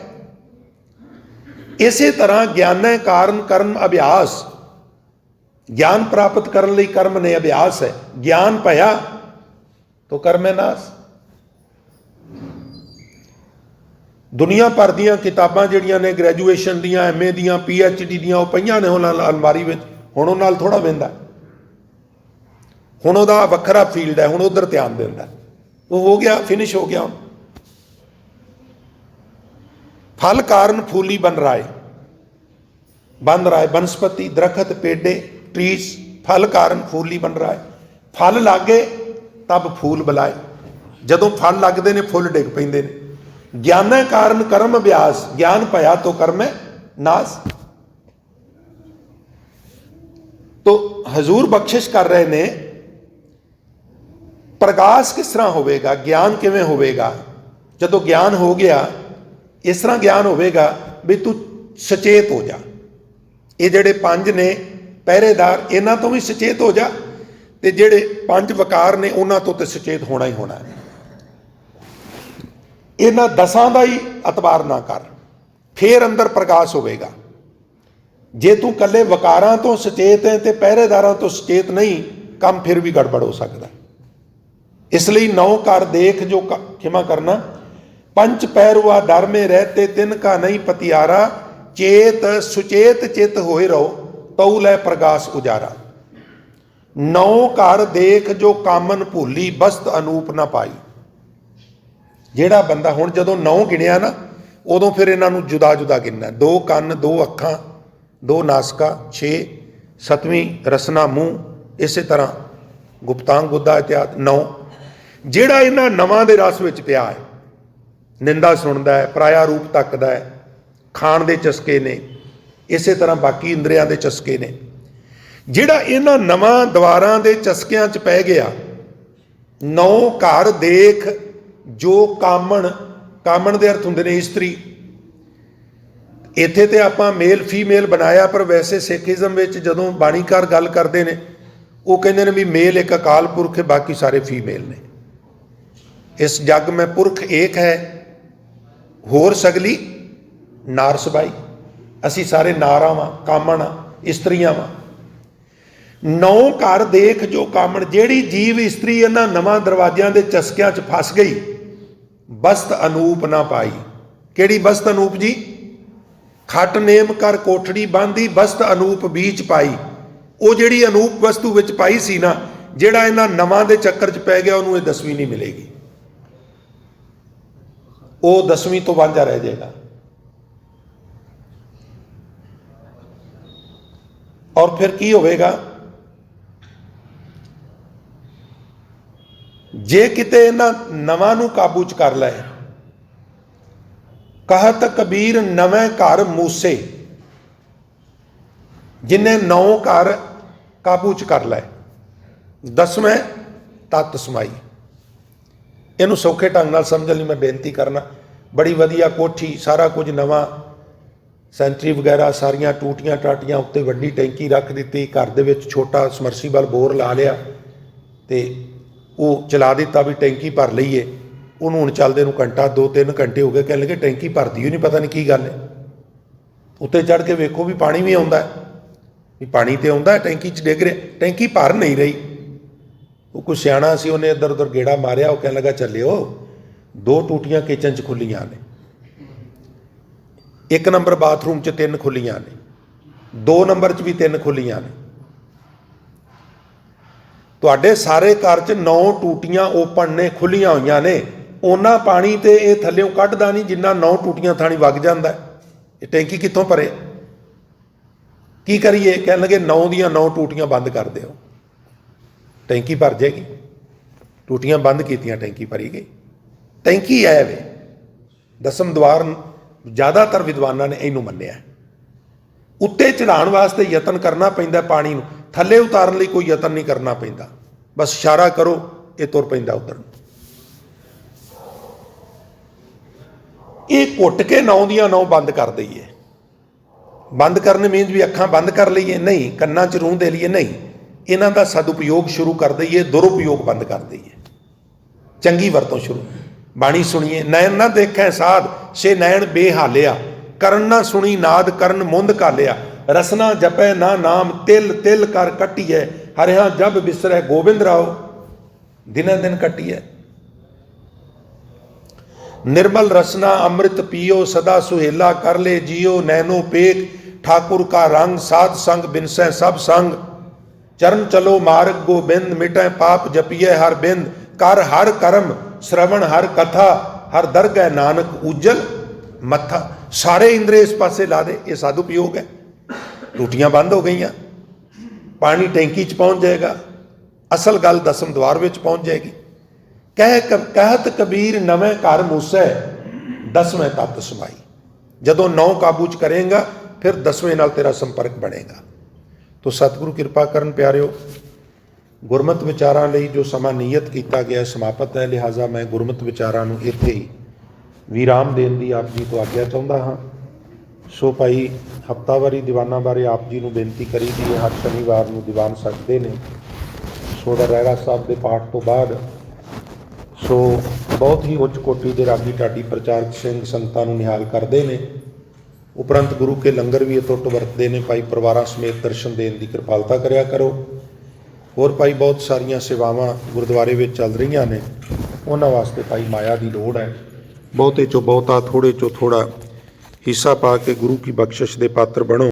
ਇਸੇ ਤਰ੍ਹਾਂ ਗਿਆਨ ਕਾਰਨ ਕਰਮ ਅਭਿਆਸ। ਗਿਆਨ ਪ੍ਰਾਪਤ ਕਰਨ ਲਈ ਕਰਮ ਨੇ ਅਭਿਆਸ ਹੈ। ਗਿਆਨ ਭਇਆ ਤੋ ਕਰਮੈ ਨਾਸ। ਦੁਨੀਆ ਭਰ ਦੀਆਂ ਕਿਤਾਬਾਂ ਜਿਹੜੀਆਂ ਨੇ ਗ੍ਰੈਜੂਏਸ਼ਨ ਦੀਆਂ, MA ਦੀਆਂ, PhD ਦੀਆਂ, ਉਹ ਪਈਆਂ ਨੇ ਹੁਣ ਅਲਮਾਰੀ ਵਿੱਚ। ਹੁਣ ਉਹ ਨਾਲ ਥੋੜ੍ਹਾ ਬਹਿੰਦਾ, ਹੁਣ ਉਹਦਾ ਵੱਖਰਾ ਫੀਲਡ ਹੈ, ਹੁਣ ਉੱਧਰ ਧਿਆਨ ਦਿੰਦਾ। ਉਹ ਹੋ ਗਿਆ, ਫਿਨਿਸ਼ ਹੋ ਗਿਆ। ਹੁਣ ਫਲ ਕਾਰਨ ਫੂਲੀ ਬਨ ਰਾਏ। ਬਨ ਰਾਏ ਬਨਸਪਤੀ, ਦਰਖਤ, ਪੇਡੇ, ट्रीज। फल कारण फूली बन रहा है। फल लागे तब फूल बुलाए। जदों फल लगते हैं फुल डिग पेंदे ने। ज्ञान कारण कर्म अभ्यास। ज्ञान पाया तो कर्म नास। तो हजूर बख्शिश कर रहे ने प्रकाश किस तरह होवेगा, ज्ञान किवें होवेगा। जदों ज्ञान हो गया इस तरह ज्ञान होवेगा भी तू सचेत हो जा। ये जिहड़े 5 ने ਪਹਿਰੇਦਾਰ, ਇਹਨਾਂ ਤੋਂ ਵੀ ਸੁਚੇਤ ਹੋ ਜਾ, ਤੇ ਜਿਹੜੇ 5 ਵਕਾਰ ਨੇ ਉਹਨਾਂ ਤੋਂ ਤੇ ਸੁਚੇਤ ਹੋਣਾ ਹੀ ਹੋਣਾ ਹੈ। ਇਹਨਾਂ 10 ਦਾ ਹੀ ਅਤਬਾਰ ਨਾ ਕਰ, ਫੇਰ ਅੰਦਰ ਪ੍ਰਕਾਸ਼ ਹੋਵੇਗਾ। ਜੇ ਤੂੰ ਇਕੱਲੇ ਵਕਾਰਾਂ ਤੋਂ ਸੁਚੇਤ ਹੈ ਤੇ ਪਹਿਰੇਦਾਰਾਂ ਤੋਂ ਸੁਚੇਤ ਨਹੀਂ, ਕੰਮ ਫਿਰ ਵੀ ਗੜਬੜ ਹੋ ਸਕਦਾ। ਇਸ ਲਈ 9 ਕਰ ਦੇਖ ਜੋ ਖਿਮਾ ਕਰਨਾ। 5 ਪਹਿਰੂਆ ਦਰ ਮੇ ਰਹਤੇ ਤਿੰਨ ਕਾ ਨਹੀਂ ਪਤਿਆਰਾ। ਚੇਤ ਸੁਚੇਤ ਚਿੱਤ ਹੋਏ ਰਹੋ ਤਉ ਲੈ ਪ੍ਰਗਾਸ ਉਜਾਰਾ। 9 ਘਰ ਦੇਖ ਜੋ ਕਾਮਨ ਭੂਲੀ ਬਸਤ ਅਨੂਪ ਨਾ ਪਾਈ। ਜਿਹੜਾ ਬੰਦਾ ਹੁਣ ਜਦੋਂ 9 ਗਿਣਿਆ ਨਾ, ਉਦੋਂ ਫਿਰ ਇਹਨਾਂ ਨੂੰ ਜੁਦਾ ਜੁਦਾ ਗਿਣਨਾ। 2 ਕੰਨ, 2 ਅੱਖਾਂ, 2 ਨਾਸਕਾ, 6 7ਵੀਂ ਰਸਨਾ ਮੂੰਹ, ਇਸੇ ਤਰ੍ਹਾਂ ਗੁਪਤਾਂਗ ਗੁੱਦਾ ਇਤਿਆਦਿ 9। ਜਿਹੜਾ ਇਹਨਾਂ ਨਵਾਂ ਦੇ ਰਸ ਵਿੱਚ ਪਿਆ ਹੈ, ਨਿੰਦਾ ਸੁਣਦਾ ਹੈ, ਪਰਾਇਆ ਰੂਪ ਤੱਕਦਾ ਹੈ, ਖਾਣ ਦੇ ਚਸਕੇ ਨੇ, ਇਸੇ ਤਰ੍ਹਾਂ ਬਾਕੀ ਇੰਦਰੀਆਂ ਦੇ ਚਸਕੇ ਨੇ। ਜਿਹੜਾ ਇਹਨਾਂ ਨਵਾਂ ਦੁਆਰਾਂ ਦੇ ਚਸਕਿਆਂ 'ਚ ਪੈ ਗਿਆ, 9 ਘਰ ਦੇਖ ਜੋ ਕਾਮਣ, ਕਾਮਣ ਦੇ ਅਰਥ ਹੁੰਦੇ ਨੇ ਇਸਤਰੀ। ਇੱਥੇ ਤੇ ਆਪਾਂ ਮੇਲ ਫੀਮੇਲ ਬਣਾਇਆ, ਪਰ ਵੈਸੇ ਸਿੱਖੀਜ਼ਮ ਵਿੱਚ ਜਦੋਂ ਬਾਣੀਕਾਰ ਗੱਲ ਕਰਦੇ ਨੇ ਉਹ ਕਹਿੰਦੇ ਨੇ ਵੀ ਮੇਲ ਇੱਕ ਅਕਾਲ ਪੁਰਖ ਹੈ, ਬਾਕੀ ਸਾਰੇ ਫੀਮੇਲ ਨੇ। ਇਸ ਜੱਗ ਮੈਂ ਪੁਰਖ ਏਕ ਹੈ, ਹੋਰ ਸਗਲੀ ਨਾਰ ਸਬਾਈ। ਅਸੀਂ ਸਾਰੇ ਨਾਰਾਂ ਵਾਂ, ਕਾਮਣ ਆ, ਇਸਤਰੀਆਂ ਵਾਂ। 9 ਘਰ ਦੇਖ ਜੋ ਕਾਮਣ, ਜਿਹੜੀ ਜੀਵ ਇਸਤਰੀ ਇਹਨਾਂ ਨਵਾਂ ਦਰਵਾਜ਼ਿਆਂ ਦੇ ਚਸਕਿਆਂ 'ਚ ਫਸ ਗਈ, ਬਸਤ ਅਨੂਪ ਨਾ ਪਾਈ। ਕਿਹੜੀ ਬਸਤ ਅਨੂਪ ਜੀ? ਖੱਟ ਨੇਮ ਕਰ ਕੋਠੜੀ ਬਾਂਧੀ, ਬਸਤ ਅਨੂਪ ਬੀਚ ਪਾਈ। ਉਹ ਜਿਹੜੀ ਅਨੂਪ ਵਸਤੂ ਵਿੱਚ ਪਾਈ ਸੀ ਨਾ, ਜਿਹੜਾ ਇਹਨਾਂ ਨਵਾਂ ਦੇ ਚੱਕਰ 'ਚ ਪੈ ਗਿਆ, ਉਹਨੂੰ ਇਹ 10ਵੀਂ ਨਹੀਂ ਮਿਲੇਗੀ, ਉਹ 10ਵੀਂ ਤੋਂ ਵਾਂਝਾ ਰਹਿ ਜਾਏਗਾ। ਔਰ ਫਿਰ ਕੀ ਹੋਵੇਗਾ? ਜੇ ਕਿਤੇ ਇਹਨਾਂ ਨਵਾਂ ਨੂੰ ਕਾਬੂ 'ਚ ਕਰ ਲਏ, कहत कबीर नवें घर मूसे, जिन्हें 9 घर काबू च कर लै, 10वें तत्त समाई। इनू सौखे ढंग नाल समझण लई मैं बेनती करना। बड़ी वधिया कोठी, सारा कुछ नवां, सेंटरी वगैरह सारियां टूटियां टाटियां, उत्ते वड्डी टैंकी रख दित्ती, घर दे विच छोटा समरसीबल बोर ला लिया ते वो चला दिता भी टैंकी भर लईए। ਉਹਨੂੰ ਹੁਣ ਚੱਲਦੇ ਨੂੰ ਘੰਟਾ 2-3 ਘੰਟੇ ਹੋ ਗਏ, ਕਹਿਣ ਲੱਗੇ ਟੈਂਕੀ ਭਰਦੀ ਹੋਈ ਨਹੀਂ, ਪਤਾ ਨਹੀਂ ਕੀ ਗੱਲ ਹੈ। ਉੱਤੇ ਚੜ੍ਹ ਕੇ ਵੇਖੋ ਵੀ ਪਾਣੀ ਵੀ ਆਉਂਦਾ, ਵੀ ਪਾਣੀ ਤੇ ਆਉਂਦਾ, ਟੈਂਕੀ 'ਚ ਡਿੱਗ ਰਿਹਾ, ਟੈਂਕੀ ਭਰ ਨਹੀਂ ਰਹੀ। ਉਹ ਕੋਈ ਸਿਆਣਾ ਸੀ, ਉਹਨੇ ਇੱਧਰ ਉੱਧਰ ਗੇੜਾ ਮਾਰਿਆ, ਉਹ ਕਹਿਣ ਲੱਗਾ ਚੱਲਿਓ, 2 ਟੂਟੀਆਂ ਕਿਚਨ 'ਚ ਖੁੱਲੀਆਂ ਨੇ, 1 ਨੰਬਰ ਬਾਥਰੂਮ 'ਚ 3 ਖੁੱਲੀਆਂ ਨੇ, 2 ਨੰਬਰ 'ਚ ਵੀ 3 ਖੁੱਲੀਆਂ ਨੇ। ਤੁਹਾਡੇ ਸਾਰੇ ਘਰ 'ਚ 9 ਟੂਟੀਆਂ ਓਪਨ ਨੇ, ਖੁੱਲੀਆਂ ਹੋਈਆਂ ਨੇ। ਉਹਨਾਂ ਪਾਣੀ ਤੇ ਇਹ ਥੱਲਿਓਂ ਕੱਢਦਾ ਨਹੀਂ ਜਿੰਨਾ 9 ਟੂਟੀਆਂ ਥਾਣੀ ਵਗ ਜਾਂਦਾ। ਇਹ ਟੈਂਕੀ ਕਿੱਥੋਂ ਭਰੇ? ਕੀ ਕਰੀਏ? ਕਹਿਣ ਲੱਗੇ 9 ਦੀਆਂ 9 ਟੂਟੀਆਂ ਬੰਦ ਕਰ ਦਿਓ, ਟੈਂਕੀ ਭਰ ਜਾਏਗੀ। ਟੂਟੀਆਂ ਬੰਦ ਕੀਤੀਆਂ, ਟੈਂਕੀ ਭਰੀ ਗਈ। ਟੈਂਕੀ ਹੈ ਵੇ। 10ਮ ਦੁਆਰ ਜ਼ਿਆਦਾਤਰ ਵਿਦਵਾਨਾਂ ਨੇ ਇਹਨੂੰ ਮੰਨਿਆ। ਉੱਤੇ ਚੜ੍ਹਾਉਣ ਵਾਸਤੇ ਯਤਨ ਕਰਨਾ ਪੈਂਦਾ, ਪਾਣੀ ਨੂੰ ਥੱਲੇ ਉਤਾਰਨ ਲਈ ਕੋਈ ਯਤਨ ਨਹੀਂ ਕਰਨਾ ਪੈਂਦਾ, ਬਸ ਇਸ਼ਾਰਾ ਕਰੋ, ਇਹ ਤੁਰ ਪੈਂਦਾ ਉੱਧਰ ਨੂੰ। ਇਹ ਘੁੱਟ ਕੇ 9 ਦੀਆਂ 9 ਬੰਦ ਕਰ ਦਈਏ। ਬੰਦ ਕਰਨ ਮੀਨਸ ਵੀ ਅੱਖਾਂ ਬੰਦ ਕਰ ਲਈਏ? ਨਹੀਂ। ਕੰਨਾਂ 'ਚ ਰੂੰ ਦੇ ਲਈਏ? ਨਹੀਂ। ਇਹਨਾਂ ਦਾ ਸਦਉਪਯੋਗ ਸ਼ੁਰੂ ਕਰ ਦਈਏ, ਦੁਰਉਪਯੋਗ ਬੰਦ ਕਰ ਦਈਏ। ਚੰਗੀ ਵਰਤੋਂ ਸ਼ੁਰੂ। ਬਾਣੀ ਸੁਣੀਏ। ਨੈਣ ਨਾ ਦੇਖੈ ਸਾਧ, ਸੇ ਨੈਣ ਬੇਹਾਲਿਆ, ਕਰਨ ਨਾ ਸੁਣੀ ਨਾਦ, ਕਰਨ ਮੁੰਦ ਘਾਲਿਆ। ਰਸਨਾ ਜਪੈ ਨਾ ਨਾਮ, ਤਿਲ ਤਿਲ ਕਰ ਕੱਟੀਐ, ਹਰਿਆ ਜਬ ਬਿਸਰੈ ਗੋਬਿੰਦ ਰਾਓ, ਦਿਨੇ ਦਿਨ ਕੱਟੀਐ। निर्मल रसना अमृत पियो, सदा सुहेला कर ले जियो, नैनो पेक ठाकुर का रंग, साध संग बिनसै सब संग, चरण चलो मार्ग गोबिंद, मिटै पाप जपिए हर बिंद, कर हर कर्म श्रवण हर कथा, हर दरगह नानक उज्जल मत्था। सारे इंद्रे इस पासे ला दे, ये सदुपयोग है। टूटियां बंद हो गई, पानी टैंकी च पहुँच जाएगा, असल गल 10ਮ द्वार में पहुँच जाएगी। कहत कबीर नवें घर मूसै, 10वें तत्त समाई। जदों 9 काबू च करेगा, फिर 10वें नाल तेरा संपर्क बनेगा। तो सतगुरु किरपा करन प्यारिओ, गुरमत विचारां लई जो समा नियत किया गया समाप्त है, लिहाजा मैं गुरमत विचारां नूं इत्थे ही विराम देण दी आप जी तो आग्या चाहुंदा हाँ। सो भाई हफ्तावारी दीवाना बारे आप जी नूं बेनती करी दी है, हर शनिवार नूं दीवान सकते ने। सो रहरा साहब के पाठ तो बाद सो बहुत ही उच्च कोटि के रागी ढाडी प्रचारक सिंह संगतां नूं निहाल करते हैं। उपरंत गुरु के लंगर भी अतुट वरतते हैं। भाई परिवारां समेत दर्शन देने की कृपालता करिया करो। होर भाई बहुत सारिया सेवावां गुरुद्वारे में चल रही ने, उन्हां वास्ते भाई माया की लोड़ है। बहुते चो बहुता, थोड़े चो थोड़ा हिस्सा पा के गुरु की बख्शिश के पात्र बनो।